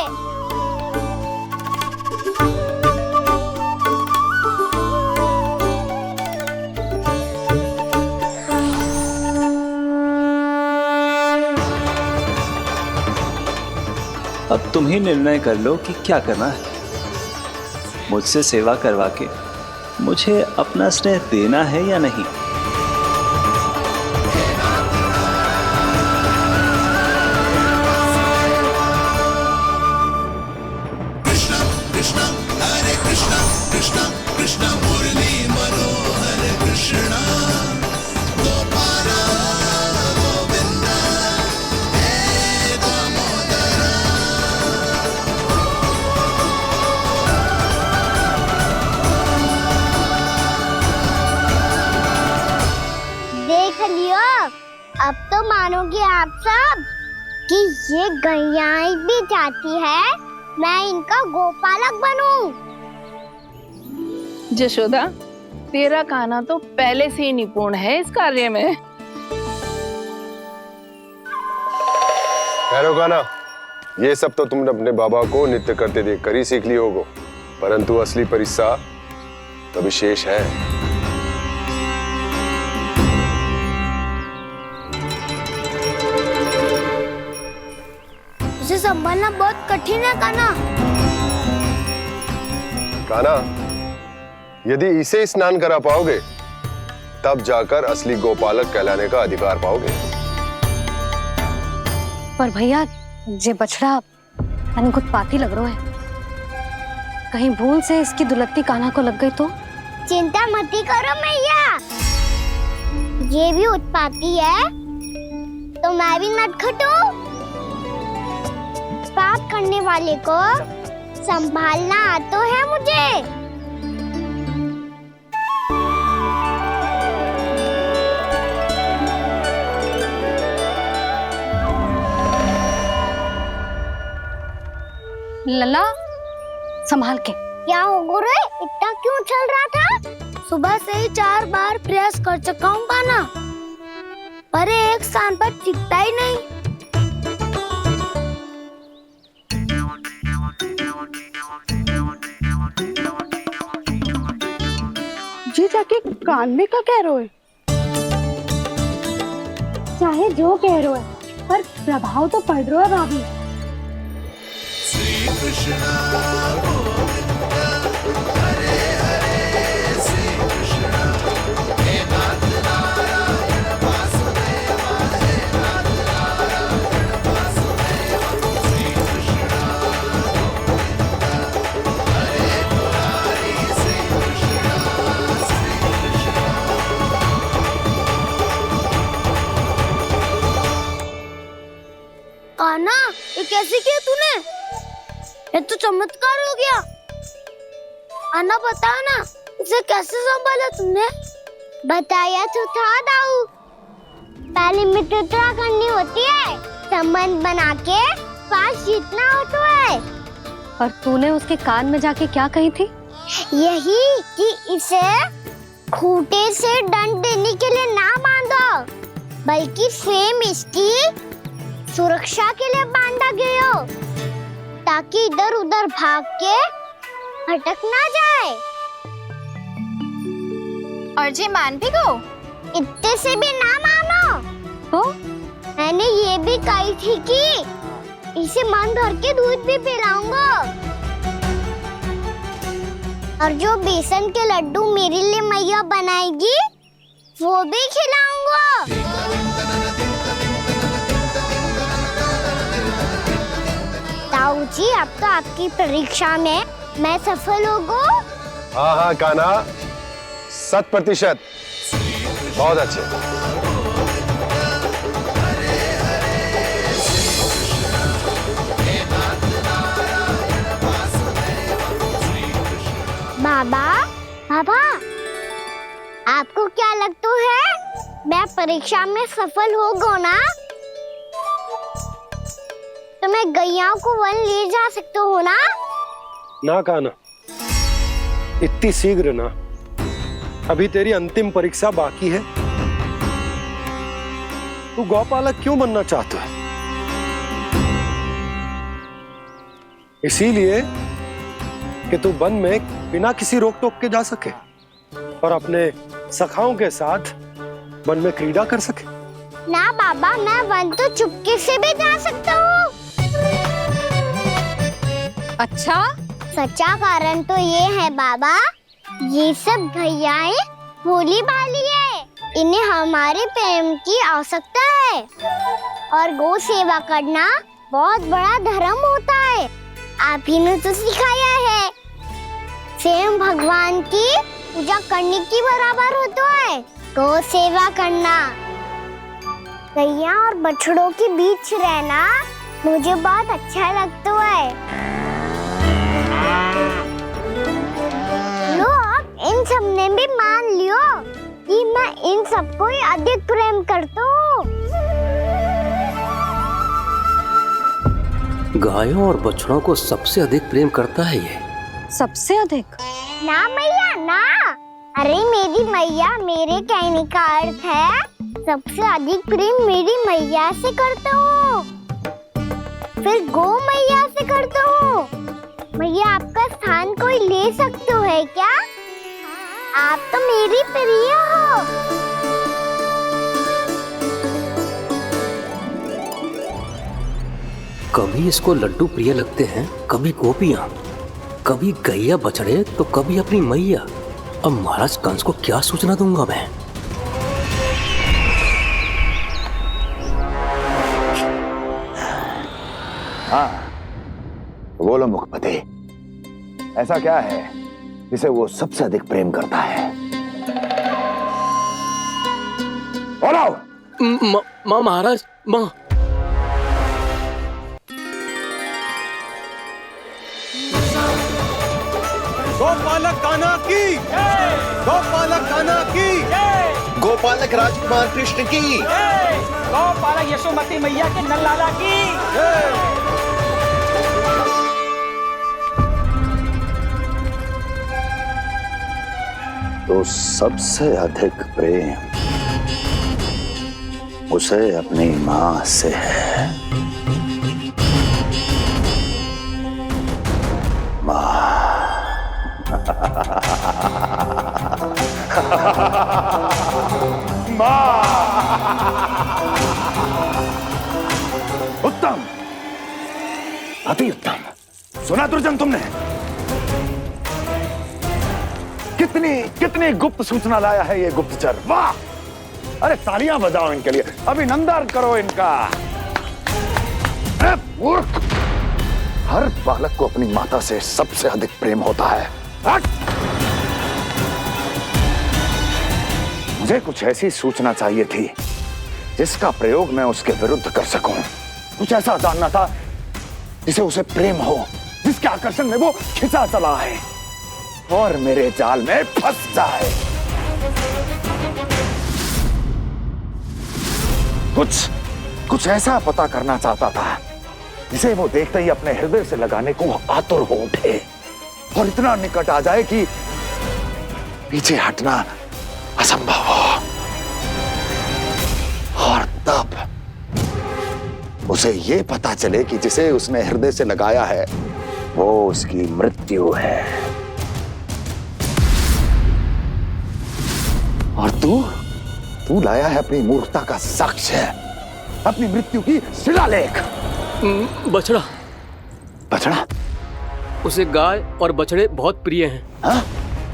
अब तुम ही निर्णय कर लो कि क्या करना है। मुझसे सेवा करवा के मुझे अपना स्नेह देना है या नहीं। कृष्ण कृष्ण हरे कृष्ण, कृष्ण कृष्ण मुरली मनोहर कृष्ण गोपाल गोविंद हे दामोदर। देख लियो, अब तो मानोगे आप सब कि ये गैयाएं भी चाहती है मैं इनका गोपालक बनूं। जशोदा, तेरा कान्हा तो पहले से ही निपुण है इस कार्य में। ठहरो कान्हा, ये सब तो तुमने अपने बाबा को नृत्य करते देख कर ही सीख ली होगो, परंतु असली परिस्सा तो विशेष है। उसे संभालना बहुत कठिन है कान्हा। कान्हा, यदि इसे स्नान करा पाओगे तब जाकर असली गोपालक कहलाने का अधिकार पाओगे। पर भैया, जे बछड़ा तनिक उत्पाती लग रहा है। कहीं भूल से इसकी दुलत्ती कान्हा को लग गई तो? चिंता मती करो मैया, ये भी उत्पाती है तो मैं भी नटखट हूँ। पाप करने वाले को संभालना आता है मुझे। लला, संभाल के। क्या हो गुरु, इतना क्यों चल रहा था? सुबह से ही 4 बार प्रयास कर चुका हूँ कान्हा, पर एक स्थान पर टिकता ही नहीं। जी जाके कान में का कह रहे हो? चाहे जो कह रहे हो, पर प्रभाव तो पड़ रहा है भाभी। श्री कृष्ण गोविंद हरे हरे, श्री कृष्ण हे नाथ नारायण वासुदेव, हे नाथ नारायण वासुदेव, श्री कृष्ण गोविंद हरे मुरारी, श्री कृष्ण कान्हा, ये कैसे किया तूने? ये तो चमत्कार हो गया। अन्ना बता ना, इसे कैसे संभाला तुमने? बताया तो था दाऊ, पहले मित्रता करनी होती है, संबंध बना के पास जीतना होता है। और तूने उसके कान में जाके क्या कही थी? यही कि इसे खूंटे से दंड देने के लिए ना बांधो, बल्कि फ्रेम इसकी सुरक्षा के लिए बांधा गया हो, ताकि इधर उधर भाग के भटक ना जाए। और जी मान भी गो? इतने से भी ना मानो। तो मैंने ये भी कही थी कि इसे मन भर के दूध भी पिलाऊंगा, और जो बेसन के लड्डू मेरे लिए मैया बनाएगी वो भी खिलाऊंगा। ताऊ जी, अब तो आपकी परीक्षा में मैं सफल होगा। हाँ हाँ कान्हा, 100%। बहुत अच्छे। बाबा, बाबा, आपको क्या लगता है मैं परीक्षा में सफल होगा ना? तो मैं गैया को वन ले जा सकता हूँ ना? ना कान्हा, इतनी शीघ्र ना। अभी तेरी अंतिम परीक्षा बाकी है। तू गौपालक क्यों बनना चाहता है? इसीलिए कि तू वन में बिना किसी रोक टोक के जा सके और अपने सखाओं के साथ वन में क्रीड़ा कर सके। ना बाबा, मैं वन तो चुपके से भी जा सकता हूँ। अच्छा? सच्चा कारण तो ये है बाबा, ये सब गैयाएं भोली भाली है, इन्हें हमारे प्रेम की आवश्यकता है, और गौ सेवा करना बहुत बड़ा धर्म होता है। आप ही ने तो सिखाया है, स्वयं भगवान की पूजा करने की बराबर होता है गौ सेवा करना। गैया और बछड़ों के बीच रहना मुझे बहुत अच्छा लगता है। लो, अब इन सब ने भी मान लियो कि मैं इन सबको ही अधिक प्रेम करता हूँ। गायों और बछड़ों को सबसे अधिक प्रेम करता है ये। सबसे अधिक? ना मैया ना, अरे मेरी मैया, मेरे कहने का अर्थ है सबसे अधिक प्रेम मेरी मैया से करता हूँ, फिर गौ मैया से करता हूँ। मैया, आपका स्थान कोई ले सकते है क्या? आप तो मेरी प्रिय हो। कभी इसको लड्डू प्रिय लगते हैं, कभी गोपियां, कभी गैया बछड़े, तो कभी अपनी मैया। अब महाराज कंस को क्या सूचना दूंगा मैं? हाँ, बोलो मुखपति, ऐसा क्या है जिसे वो सबसे अधिक प्रेम करता है? बोलो। माँ महाराज, माँ। गोपालक कान्हा की, गोपालक कान्हा की, गोपालक राजकुमार कृष्ण की, गोपालक यशोमती मैया के नल लाला की। तो सबसे अधिक प्रेम उसे अपनी माँ से है। माँ। उत्तम, अति उत्तम। सुना दुर्जन तुमने? कितनी कितनी गुप्त सूचना लाया है ये गुप्तचर। वाह! अरे तालियां बजाओ इनके लिए, अभिनंदन करो इनका। अरे मूर्ख! हर बालक को अपनी माता से सबसे अधिक प्रेम होता है। हट! मुझे कुछ ऐसी सूचना चाहिए थी जिसका प्रयोग मैं उसके विरुद्ध कर सकूं। कुछ ऐसा जानना था जिसे उसे प्रेम हो, जिसके आकर्षण में वो खिंचा चला है और मेरे जाल में फंस जाए। कुछ ऐसा पता करना चाहता था जिसे वो देखते ही अपने हृदय से लगाने को आतुर हो उठे और इतना निकट आ जाए कि पीछे हटना असंभव हो। और तब उसे ये पता चले कि जिसे उसने हृदय से लगाया है वो उसकी मृत्यु है। और तू लाया है अपनी मूर्खता का साक्ष्य, अपनी मृत्यु की शिलालेख। बछड़ा। बछड़ा? उसे गाय और बछड़े बहुत प्रिय हैं। हाँ?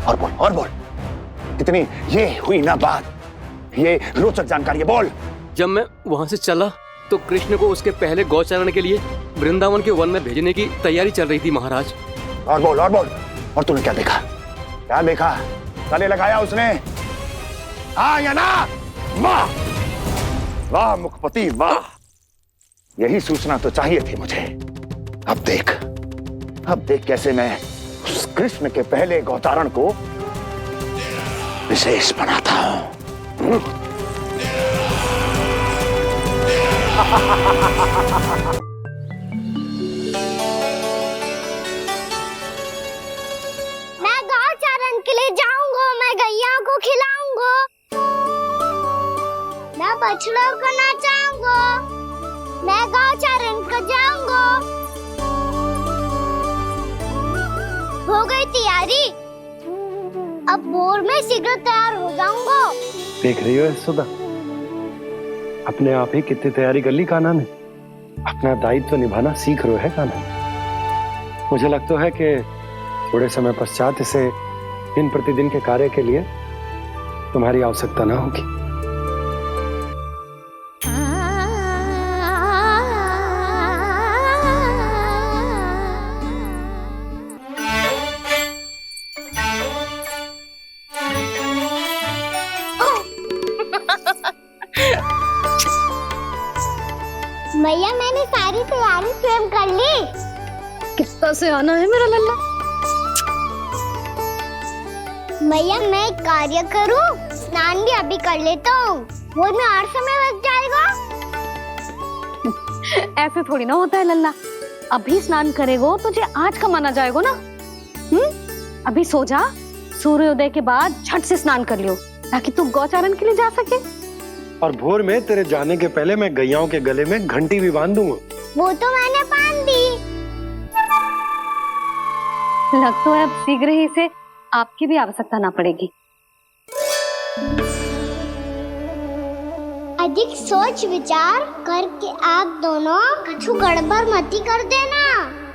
और बोल कितनी ये हुई ना बात, ये रोचक जानकारी है, बोल। जब मैं वहां से चला तो कृष्ण को उसके पहले गौचारण के लिए वृंदावन के वन में भेजने की तैयारी चल रही थी महाराज। और बोल। और तूने क्या देखा? गले लगाया उसने? हाँ या ना? वाह वाह मुखपति वाह, यही सूचना तो चाहिए थी मुझे। अब देख कैसे मैं उस कृष्ण के पहले गौतारण को विशेष बनाता हूं। मैं गौचारण के लिए जाऊंगा, मैं गैया को खिलाऊंगा, मैं बछड़ों को नचाऊंगा, मैं गौचारण को जाऊंगा। हो गई तैयारी, अब भोर में शीघ्र तैयार हो जाऊंगा। देख रही हो यशोदा, अपने आप ही कितनी तैयारी कर ली कान्हा ने। अपना दायित्व निभाना सीख रहे है कान्हा। मुझे लगता है कि थोड़े समय पश्चात इसे दिन प्रतिदिन के कार्य के लिए तुम्हारी आवश्यकता ना होगी। भैया मैंने सारी तैयारी स्वयं कर ली। कितना से आना है मेरा लल्ला? भैया मैं एक कार्य करूं, स्नान भी अभी कर लेता हूँ, वो में और समय लग जाएगा। ऐसे थोड़ी ना होता है लल्ला, अभी स्नान करेगो तुझे आज कमाना जाएगो ना। अभी सो जा, सूर्योदय के बाद झट से स्नान कर लियो ताकि तू गौचारण के लिए जा सके। और भोर में तेरे जाने के पहले मैं गैयाओं के गले में घंटी भी बांध दूंगा। वो तो मैंने बांध दी। लग तो है अब शीघ्र ही से आपकी भी आवश्यकता ना पड़ेगी। अधिक सोच विचार करके आप दोनों कछु गड़बड़ मती कर देना।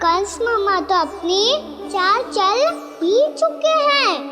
कंस मामा तो अपनी चाल चल ही चुके हैं।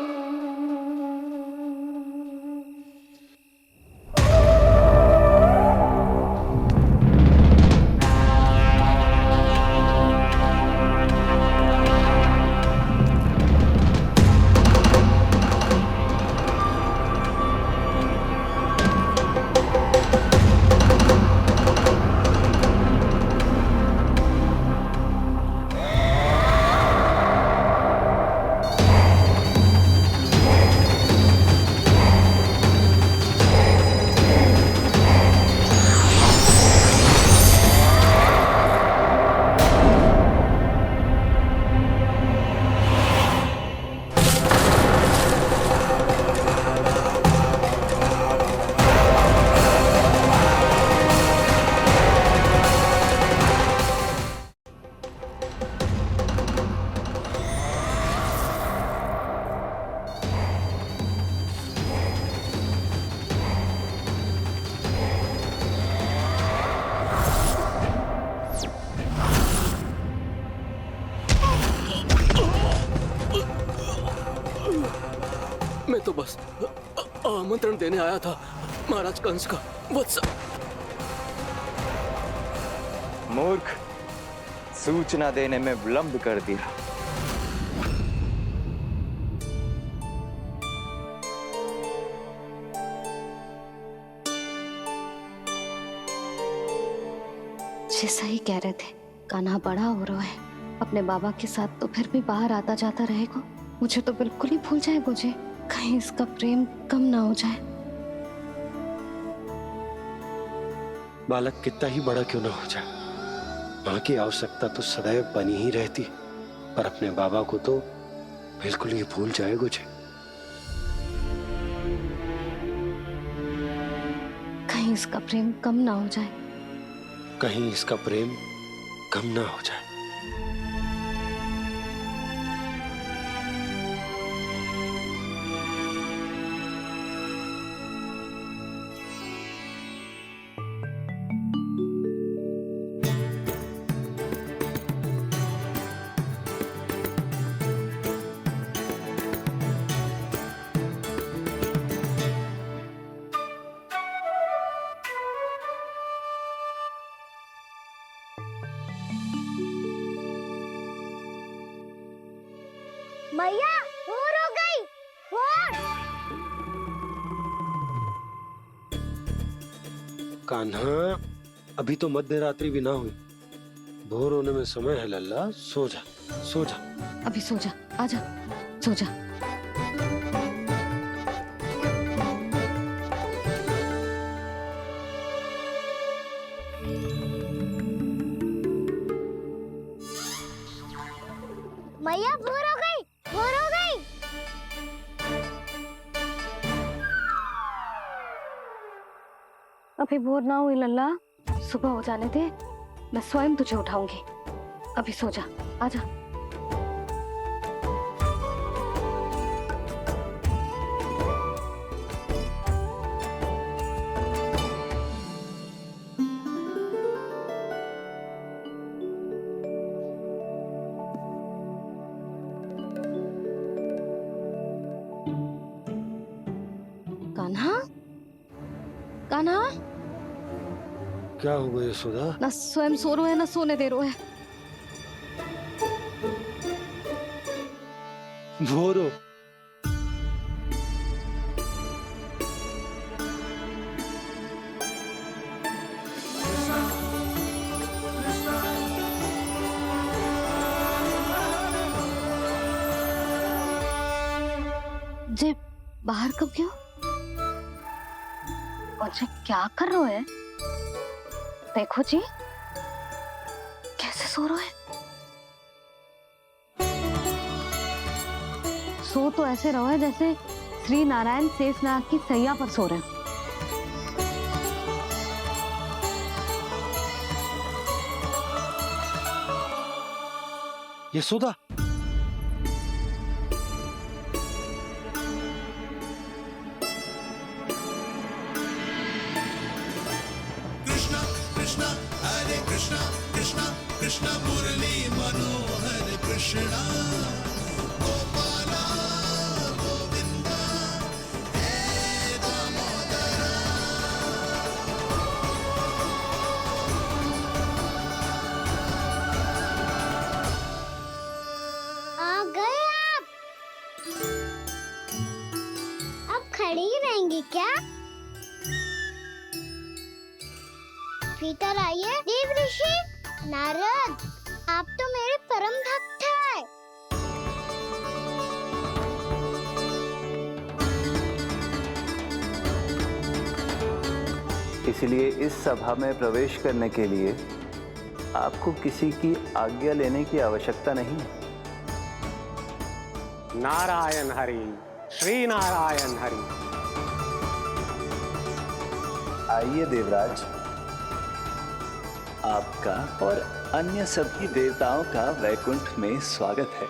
मैं तो बस आमंत्रण देने आया था महाराज कंस का। वत्स मूर्ख, सूचना देने में विलंब कर दिया। जैसा ही कह रहे थे, कान्हा बड़ा हो रहा है, अपने बाबा के साथ तो फिर भी बाहर आता जाता रहेगा। मुझे तो बिल्कुल ही भूल जाए मुझे, कहीं इसका प्रेम कम ना हो जाए। बालक कितना ही बड़ा क्यों ना हो जाए, माँ की आवश्यकता तो सदैव बनी ही रहती, पर अपने बाबा को तो बिल्कुल ही भूल जाए मुझे। कहीं इसका प्रेम कम ना हो जाए। कहीं इसका प्रेम कम ना हो जाए। मैया भोर हो गई। भोर। कान्हा, अभी तो मध्य रात्रि भी ना हुई। भोर होने में समय है लल्ला, सो जा सो जा। अभी सो जा, आजा सो जा। मैया भोर हो गई। भोर हो गई। अभी भोर ना हुई लल्ला, सुबह हो जाने दे, मैं स्वयं तुझे उठाऊंगी। अभी सो जा, आजा। कान्हा, कान्हा, क्या हो गया यशोदा? ना स्वयं सो रहे है ना सोने दे रहे है। भोर हो। जे बाहर कब क्यों? और जे क्या कर रहे है? देखो जी, कैसे सो रहे हैं। सो तो ऐसे रहो है जैसे श्री नारायण शेषनाग की सैया पर सो रहे हैं। यशोदा, कृष्णा हरे कृष्णा कृष्णा कृष्णा मुरली मनोहर कृष्णा गोपाला गोविंदा हे दामोदरा। आ गए आप। अब खड़ी ही रहेंगी क्या? भीतर आइए। देव ऋषि, नारद, आप तो मेरे परम भक्त हैं। इसलिए इस सभा में प्रवेश करने के लिए आपको किसी की आज्ञा लेने की आवश्यकता नहीं है। नारायण हरि, श्री नारायण हरि। आइए देवराज, आपका और अन्य सभी देवताओं का वैकुंठ में स्वागत है।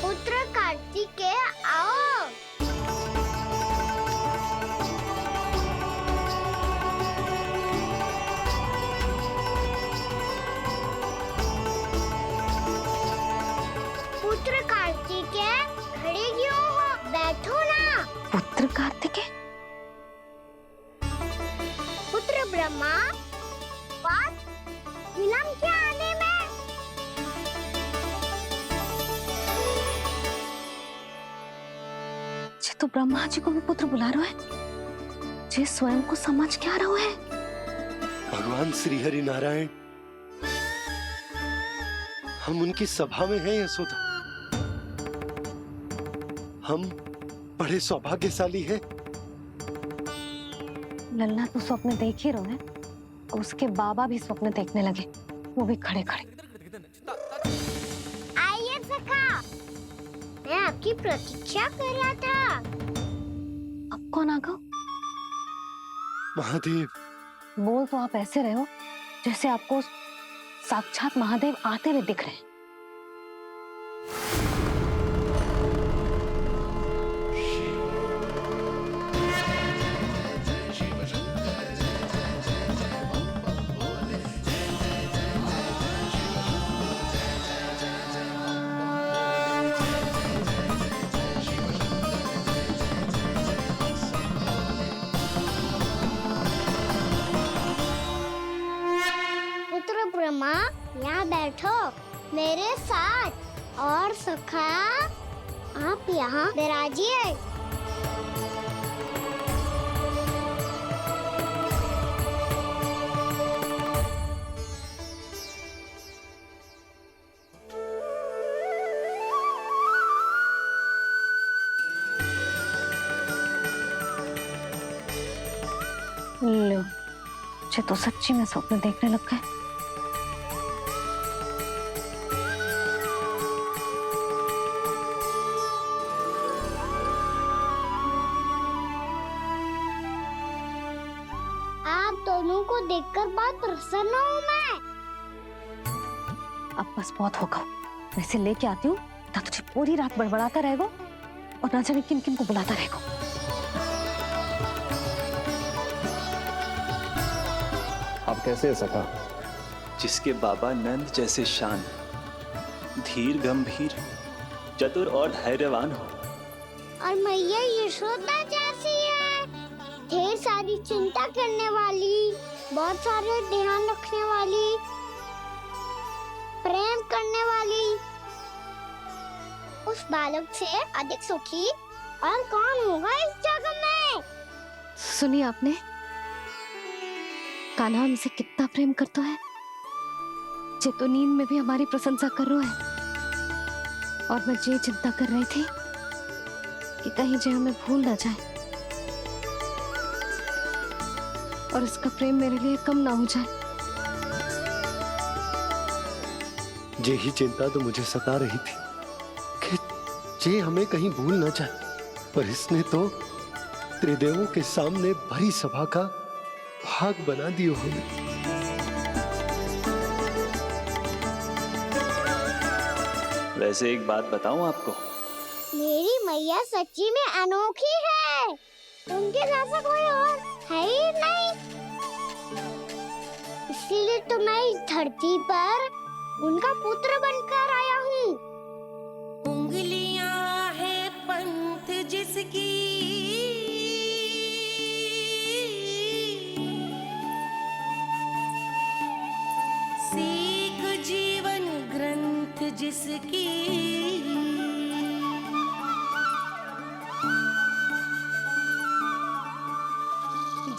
पुत्र कार्तिकेय आओ। पुत्र कार्तिकेय, खड़े क्यों हो? बैठो ना। पुत्र कार्तिकेय? पुत्र ब्रह्मा, बात विलंब क्या आने में? जे तो ब्रह्मा जी को भी पुत्र बुला रहे है, जे स्वयं को समझ क्या रहे है। भगवान श्री हरि नारायण, हम उनकी सभा में हैं यशोदा। हम बड़े सौभाग्यशाली हैं। लल्ला तो स्वप्न देख ही रहे हैं, उसके बाबा भी स्वप्न देखने लगे, वो भी खड़े खड़े। आइए सखा, मैं आपकी प्रतीक्षा कर रहा था। अब कौन आ गया? महादेव। बोल तो आप ऐसे रहे हो जैसे आपको साक्षात महादेव आते हुए दिख रहे हैं। पुत्र ब्रह्मा, यहाँ बैठो मेरे साथ। और सखा, आप यहाँ विराजिए। लो, मुझे तो सच्ची में स्वप्न देखने लग गए। आप दोनों को देखकर बहुत प्रसन्न हूँ मैं। अब बस बहुत होगा, मैं इसे लेके आती हूँ ना, तुझे पूरी रात बड़बड़ाता रहेगा और ना जाने किन किन को बुलाता रहेगा। आप कैसे है सखा? जिसके बाबा नंद जैसे शान, धीर गंभीर, चतुर और धैर्यवान हो। और मैया यशोदा जैसी है, ढेर सारी चिंता करने वाली, बहुत सारे ध्यान रखने वाली, प्रेम करने वाली। उस बालक से अधिक सुखी और कौन होगा इस जगत में? सुनिए आपने, कान्हा हमसे कितना प्रेम करता है, जे तो नींद में भी हमारी प्रशंसा कर रहा है। और मैं ये चिंता कर रही थी कि कहीं जे हमें भूल ना जाए और इसका प्रेम मेरे लिए कम ना हो जाए। यही चिंता तो मुझे सता रही थी कि जे हमें कहीं भूल ना जाए, पर इसने तो त्रिदेवों के सामने भरी सभा का भाग बना दियो हमें। वैसे एक बात बताऊं आपको, मेरी मैया सच्ची में अनोखी है, उनके जैसा कोई और है ही नहीं। इसीलिए तो मैं इस धरती पर उनका पुत्र बनकर आया हूँ। उंगलियां है पंथ जिसकी, सीख जीवन ग्रंथ जिसकी,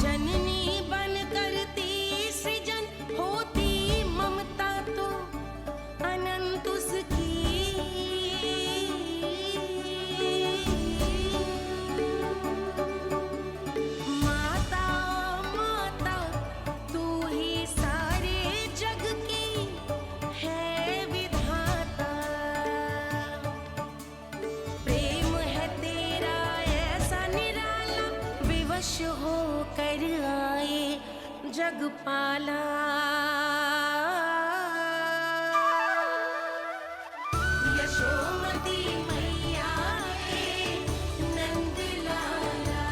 जननी बन करती सृजन, होती ममता तो अनंत उसकी। माता माता तू ही सारे जग की है विधाता, प्रेम है तेरा ऐसा निराला, विवश हो कर आए जग पाला। यशोमती मैया के नंद लाला,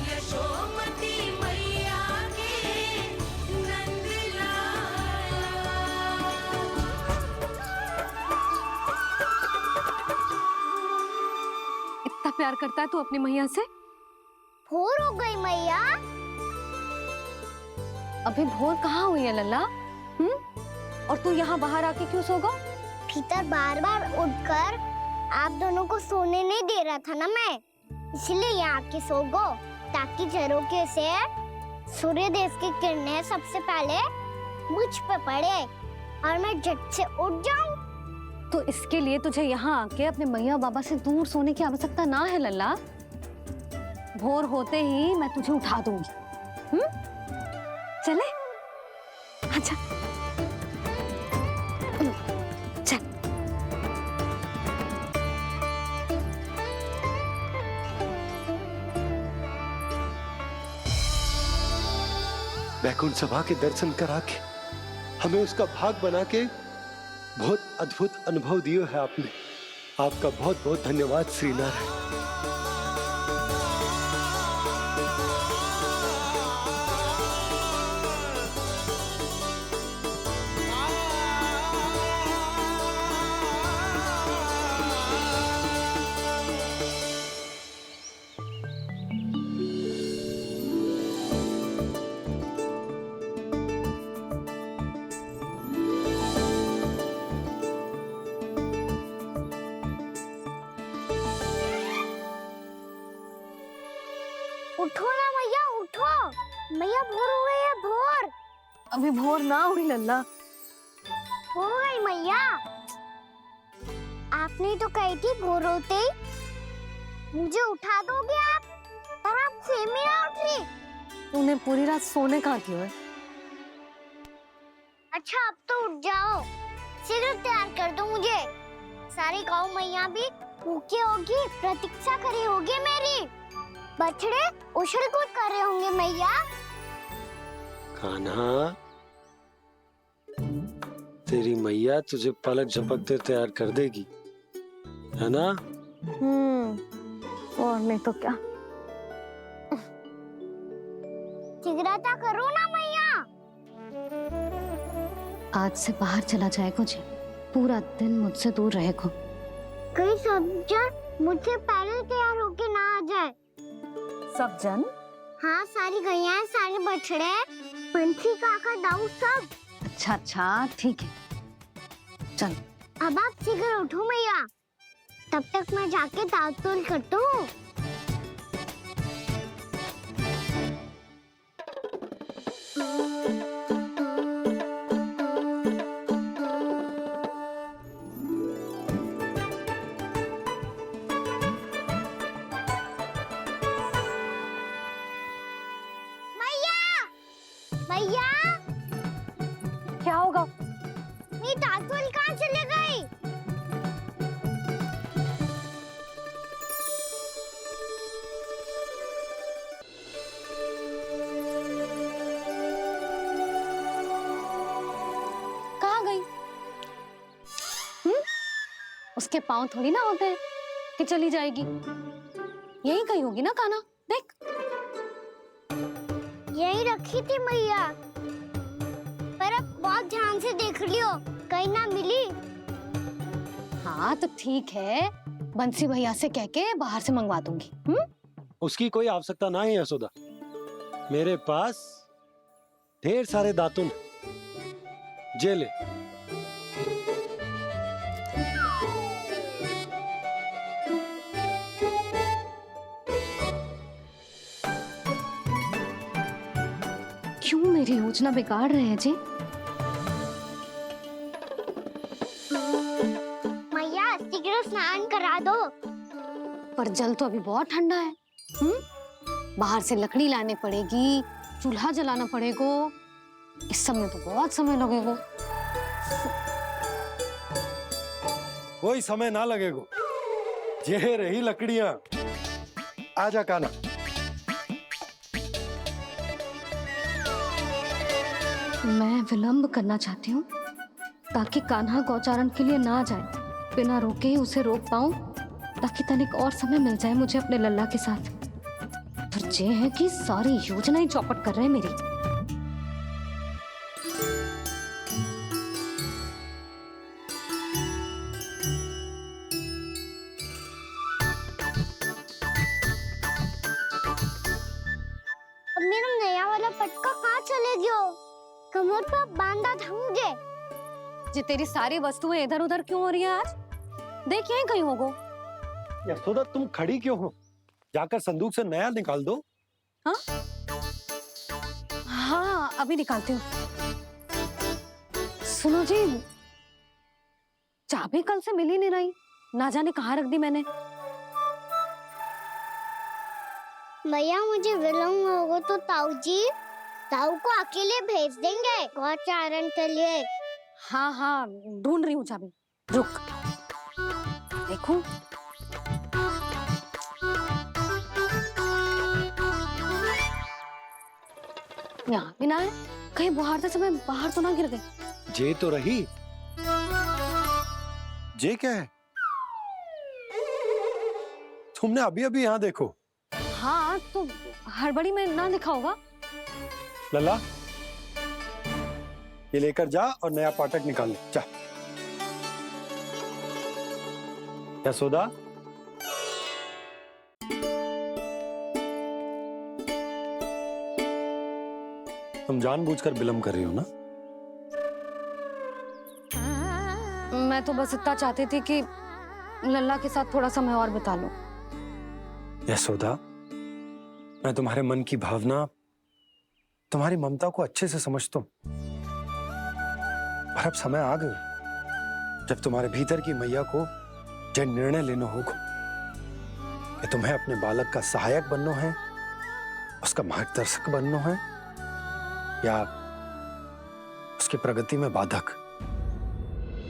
यशोमती मैया के नंद लाला। इतना प्यार करता है तू अपनी मैया से? भोर हो गई मैया। अभी भोर कहाँ हुई है लल्ला? और तू यहाँ बाहर आके क्यों सो गया? भीतर बार बार उठकर आप दोनों को सोने नहीं दे रहा था ना मैं, इसलिए यहाँ आके सो गो, ताकि झरोखे से सूर्य देव की किरणें सबसे पहले मुझ पे पड़े और मैं झट से उठ जाऊं। तो इसके लिए तुझे यहाँ आके अपने मैया बाबा से दूर सोने की आवश्यकता ना है लल्ला। भोर होते ही मैं तुझे उठा दूंगी। चले अच्छा चल। वैकुंठ सभा के दर्शन करा के हमें उसका भाग बना के बहुत अद्भुत अनुभव दिए है आपने। आपका बहुत बहुत धन्यवाद श्रीनारायण। उठो ना मैया, उठो। मैया भोर हो गई है, भोर। अभी भोर ना हुई लल्ला। हो गई मैया। आपने तो कही थी भोर होते ही मुझे उठा दोगे आप, पर आप फिर भी ना उठी। तूने पूरी रात सोने कहाँ की है? अच्छा अब तो उठ जाओ, शीघ्र तैयार कर दो मुझे। सारी गाँव मैया भी भूखी होगी, प्रतीक्षा करी होगी मेरी। बछड़े उछल कूद कर रहे होंगे मैया। कान्हा, तेरी मैया तुझे पलक झपकते तैयार कर देगी, है ना? और नहीं तो क्या। शीघ्रता करो ना मैया। आज से बाहर चला जाएगा जी, पूरा दिन मुझसे दूर रहेगा। कहीं सब जन मुझसे पहले तैयार होके ना आ जाए। सब जन? हाँ, सारी गैया, सारे बछड़े, पंछी, काका, दाऊ सब। अच्छा अच्छा ठीक है, चल। अब आप शीघ्र उठो मैया, तब तक मैं जाके ताल-तोल करता हूँ। मैया, क्या होगा? मेरी ताल-तोल कहाँ चले गई? कहाँ गई? उसके पाँव थोड़ी ना होते हैं कि चली जाएगी। यही कहीं होगी ना कान्हा, देख। यही रखी थी मैया, पर अब बहुत ध्यान से देख लियो, कहीं ना मिली। हाँ तो ठीक है, बंसी भैया से कह के बाहर से मंगवा दूंगी। उसकी कोई आवश्यकता ना है यशोदा, मेरे पास ढेर सारे दातुन, जे ले। क्यों मेरी योजना बिगाड़ रहे हैं जी? मैया शीघ्र स्नान करा दो। पर जल तो अभी बहुत ठंडा है। बाहर से लकड़ी लाने पड़ेगी, चूल्हा जलाना पड़ेगा, इस सब में तो बहुत समय लगेगा। कोई समय ना लगेगा, ये रही लकड़ियां। आजा कान्हा। मैं विलंब करना चाहती हूँ ताकि कान्हा गौचारण के लिए ना जाए, बिना रोके ही उसे रोक पाऊं, ताकि तनिक और समय मिल जाए मुझे अपने लल्ला के साथ। पर ये है कि सारी योजना ही चौपट कर रहे हैं मेरी। अब मेरा नया वाला पटका कहाँ चले गयो? कमर पर बांधा था मुझे। जी तेरी सारी वस्तुएं इधर उधर क्यों हो रही है आज? देख यहीं कहीं होगो। यशोदा तुम खड़ी क्यों हो? जाकर संदूक से नया निकाल दो। हाँ हाँ अभी निकालती हूँ। सुनो जी, चाबी कल से मिल ही नहीं रही, ना जाने कहाँ रख दी मैंने। मैया मुझे विलम्ब होगा तो ताऊ को अकेले भेज देंगे गौचारण के लिए। हाँ हाँ ढूंढ रही हूँ चाबी, रुक। देखूं। यहाँ भी ना है, कहीं बाहरते समय बाहर तो ना गिर गए। जे तो रही। जे क्या है? तुमने अभी अभी यहाँ देखो। हाँ तो हड़बड़ी में ना दिखा होगा। लल्ला, ये लेकर जा और नया पाठक निकाल ले। जा। यशोदा, तुम जानबूझकर विलंब कर रही हो ना? मैं तो बस इतना चाहती थी कि लल्ला के साथ थोड़ा समय और बिता लूं। यशोदा, मैं तुम्हारे मन की भावना, तुम्हारी ममता को अच्छे से समझता हूं। पर अब समय आ गया जब तुम्हारे भीतर की मैया को यह निर्णय लेना होगा कि तुम्हें अपने बालक का सहायक बनना है, उसका मार्गदर्शक बनना है, या उसकी प्रगति में बाधक।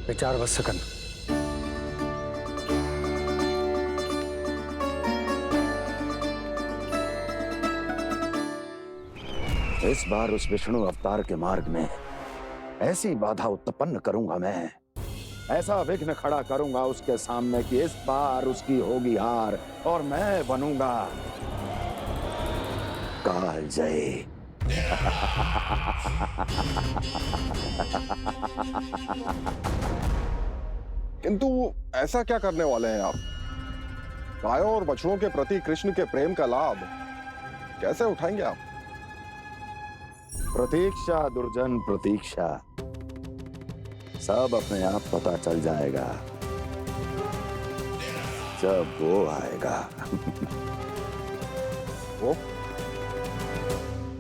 विचार अवश्य करना। इस बार उस विष्णु अवतार के मार्ग में ऐसी बाधा उत्पन्न करूंगा मैं, ऐसा विघ्न खड़ा करूंगा उसके सामने कि इस बार उसकी होगी हार और मैं बनूंगा कालजयी। किंतु ऐसा क्या करने वाले हैं आप? गायों और बछड़ों के प्रति कृष्ण के प्रेम का लाभ कैसे उठाएंगे आप? प्रतीक्षा दुर्जन प्रतीक्षा, सब अपने आप पता चल जाएगा जब वो आएगा।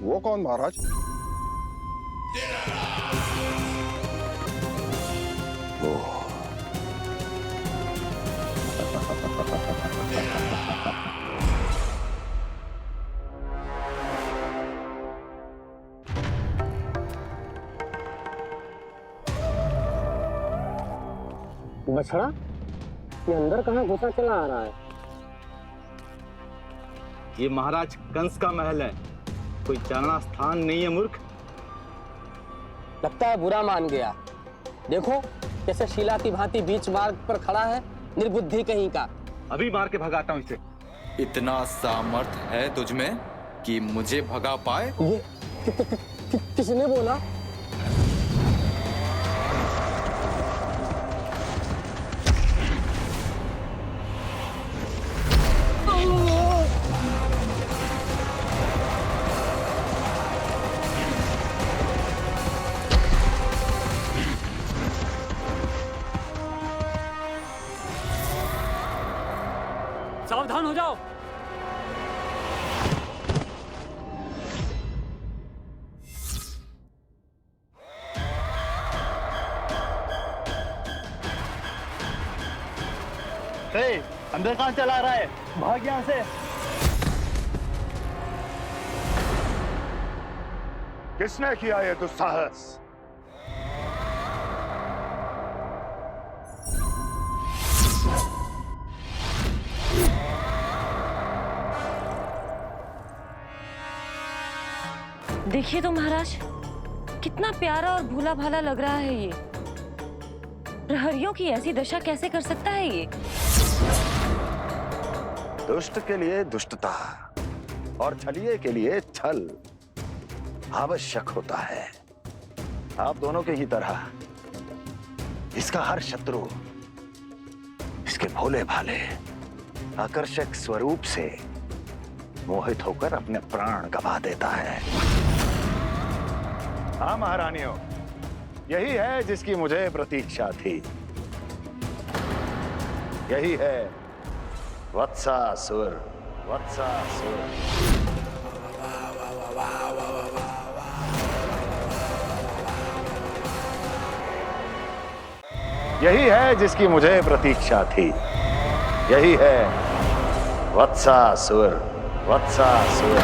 वो कौन महाराज? वो बछड़ा, ये अंदर कहाँ घुसा चला आ रहा है? ये महाराज कंस का महल है, कोई जाना स्थान नहीं है मूर्ख। लगता है बुरा मान गया। देखो कैसे शीला की भांति बीच मार्ग पर खड़ा है, निर्बुद्धि कहीं का। अभी मार के भगाता हूँ इसे। इतना सामर्थ है तुझमें कि मुझे भगा पाए? ये किसने बोला? सावधान हो जाओ। अंदर कहाँ चला रहा है? भाग यहाँ से। किसने किया ये दुस्साहस? देखिए तो महाराज, कितना प्यारा और भोला भाला लग रहा है ये। प्रहरियों की ऐसी दशा कैसे कर सकता है ये? दुष्ट के लिए दुष्टता और छलिए के लिए छल आवश्यक होता है। आप दोनों के ही तरह इसका हर शत्रु इसके भोले भाले आकर्षक स्वरूप से मोहित होकर अपने प्राण गंवा देता है। हाँ महारानियों, यही है जिसकी मुझे प्रतीक्षा थी। यही है वत्सासुर। वत्सासुर यही है जिसकी मुझे प्रतीक्षा थी। यही है वत्सासुर। वत्सासुर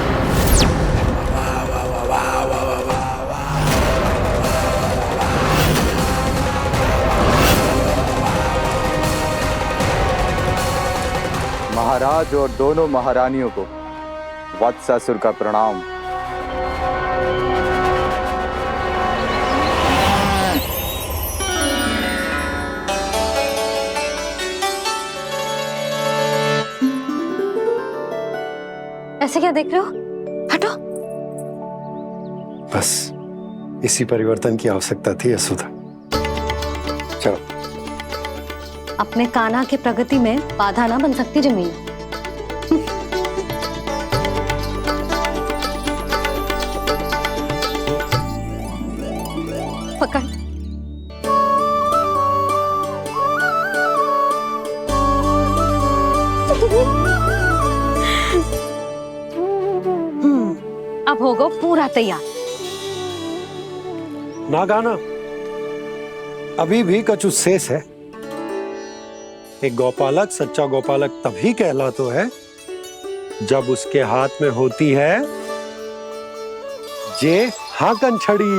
महाराज और दोनों महारानियों को वत्सासुर का प्रणाम। ऐसे क्या देख रहे हो? हटो। बस इसी परिवर्तन की आवश्यकता थी यशोदा। चलो। अपने कान्हा के प्रगति में बाधा ना बन सकती जमीन। पकड़। अब होगा पूरा तैयार। ना गाना, अभी भी कछु शेष है। एक गौपालक सच्चा गौपालक तभी कहलाता है जब उसके हाथ में होती है जे हाकन छड़ी।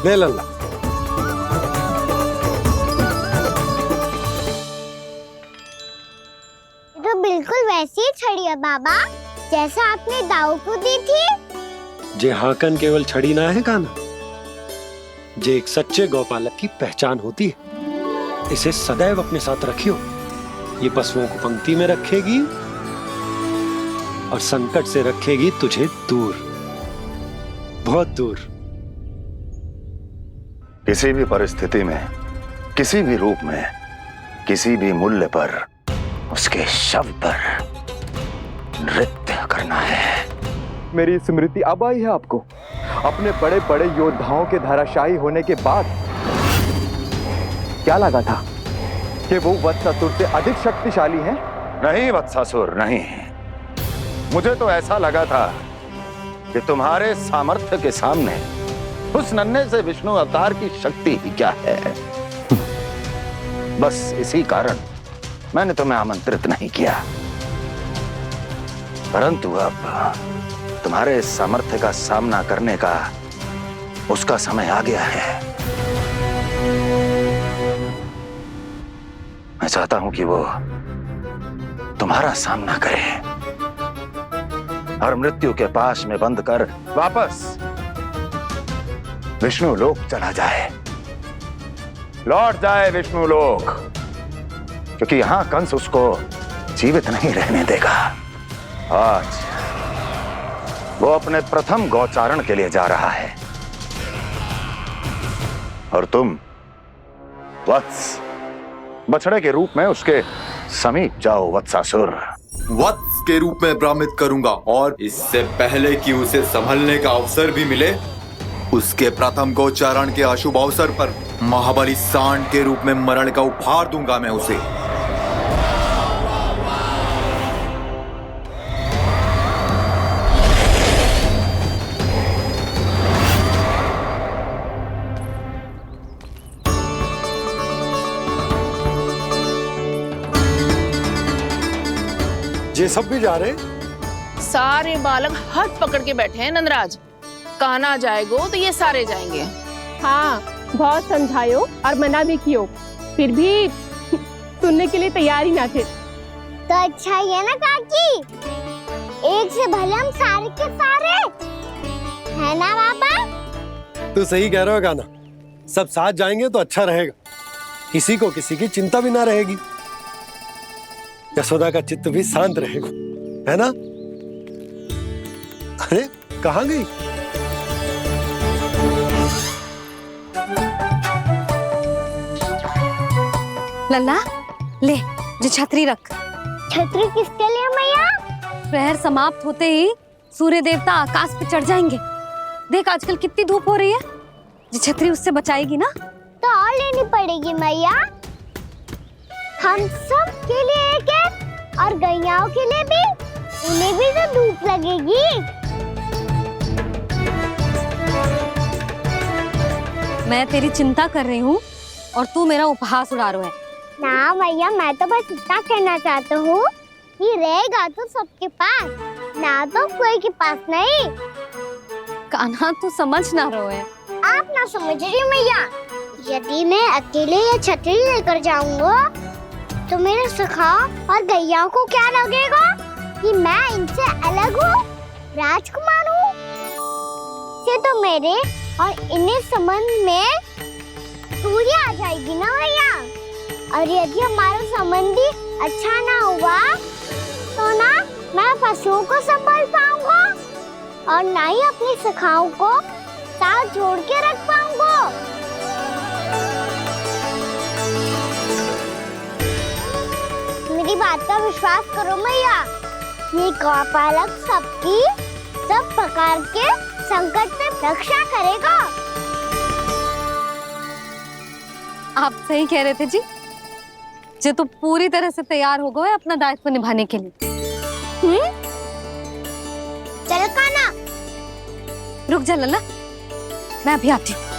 ले लल्ला। तो बिल्कुल वैसी ही छड़ी है बाबा जैसा आपने दाऊ को दी थी। जे हाकन केवल छड़ी ना है कान्हा, जे एक सच्चे गौपालक की पहचान होती है। इसे सदैव अपने साथ रखियो। ये पशुओं को पंक्ति में रखेगी और संकट से रखेगी तुझे दूर, बहुत दूर। किसी भी परिस्थिति में, किसी भी रूप में, किसी भी मूल्य पर उसके शव पर नृत्य करना है। मेरी स्मृति अब आई है आपको? अपने बड़े बड़े योद्धाओं के धराशायी होने के बाद क्या लगा था कि वो वत्सासुर से अधिक शक्तिशाली हैं? नहीं वत्सासुर, नहीं। मुझे तो ऐसा लगा था कि तुम्हारे सामर्थ्य के सामने उस नन्हे से विष्णु अवतार की शक्ति ही क्या है। बस इसी कारण मैंने तुम्हें आमंत्रित नहीं किया। परंतु अब तुम्हारे सामर्थ्य का सामना करने का उसका समय आ गया है। मैं चाहता हूं कि वो तुम्हारा सामना करे और मृत्यु के पाश में बंद कर वापस विष्णु लोक चला जाए, लौट जाए विष्णु लोक, क्योंकि यहां कंस उसको जीवित नहीं रहने देगा। आज वो अपने प्रथम गौचारण के लिए जा रहा है और तुम वत्स बछड़े के रूप में उसके समीप जाओ वत्सासुर। वत्स के रूप में भ्रमित करूंगा और इससे पहले कि उसे संभलने का अवसर भी मिले, उसके प्रथम गोचारण के अशुभ अवसर पर महाबली सांड के रूप में मरण का उपहार दूंगा मैं उसे। ये सब भी जा रहे? सारे बालक हाथ पकड़ के बैठे हैं नंदराज। कान्हा जाएगो तो ये सारे जाएंगे। हाँ, बहुत समझायो और मना भी कियो, फिर भी सुनने के लिए तैयार ही ना थे। तो अच्छा ही है ना काकी, एक से भले हम सारे के सारे, है ना बाबा? तू सही कह रहा हो गाना, सब साथ जाएंगे तो अच्छा रहेगा, किसी को किसी की चिंता भी ना रहेगी, यशोदा का चित्त भी शांत रहेगा, है ना? अरे कहाँ गई? लल्ला ले, जो छतरी रख। छतरी किसके लिए मैया? प्रहर समाप्त होते ही सूर्य देवता आकाश पे चढ़ जाएंगे। देख आजकल कितनी धूप हो रही है, जो छतरी उससे बचाएगी ना। तो और लेनी पड़ेगी मैया, हम सब के लिए एक एक और गैयाओं के लिए भी, उन्हें भी तो धूप लगेगी। मैं तेरी चिंता कर रही हूँ और तू मेरा उपहास उड़ा रहा है। ना भैया, मैं तो बस इतना कहना चाहता हूँ कि रहेगा तो सबके पास, ना तो कोई के पास नहीं। कान्हा तू समझ ना रहो है। आप ना समझ रही मैया, यदि मैं अकेले ये छतरी लेकर जाऊंगा तो मेरे सखा और गैयाओं को क्या लगेगा कि मैं इनसे अलग हूँ, राजकुमार हूँ। ये तो मेरे और इन्हें संबंध में दूरी आ जाएगी ना भैया। और यदि हमारा संबंधी अच्छा ना हुआ तो ना मैं पशुओं को संभाल पाऊंगा और ना ही अपनी सखाओं को साथ जोड़ के रख पाऊंगा। मेरी बात का विश्वास करो मैया, ये गौपालक सबकी सब प्रकार के संकट से रक्षा करेगा। आप सही कह रहे थे जी। जे तो पूरी तरह से तैयार हो गए अपना दायित्व निभाने के लिए। चल काना, रुक जा लल्ला, मैं अभी आती हूँ।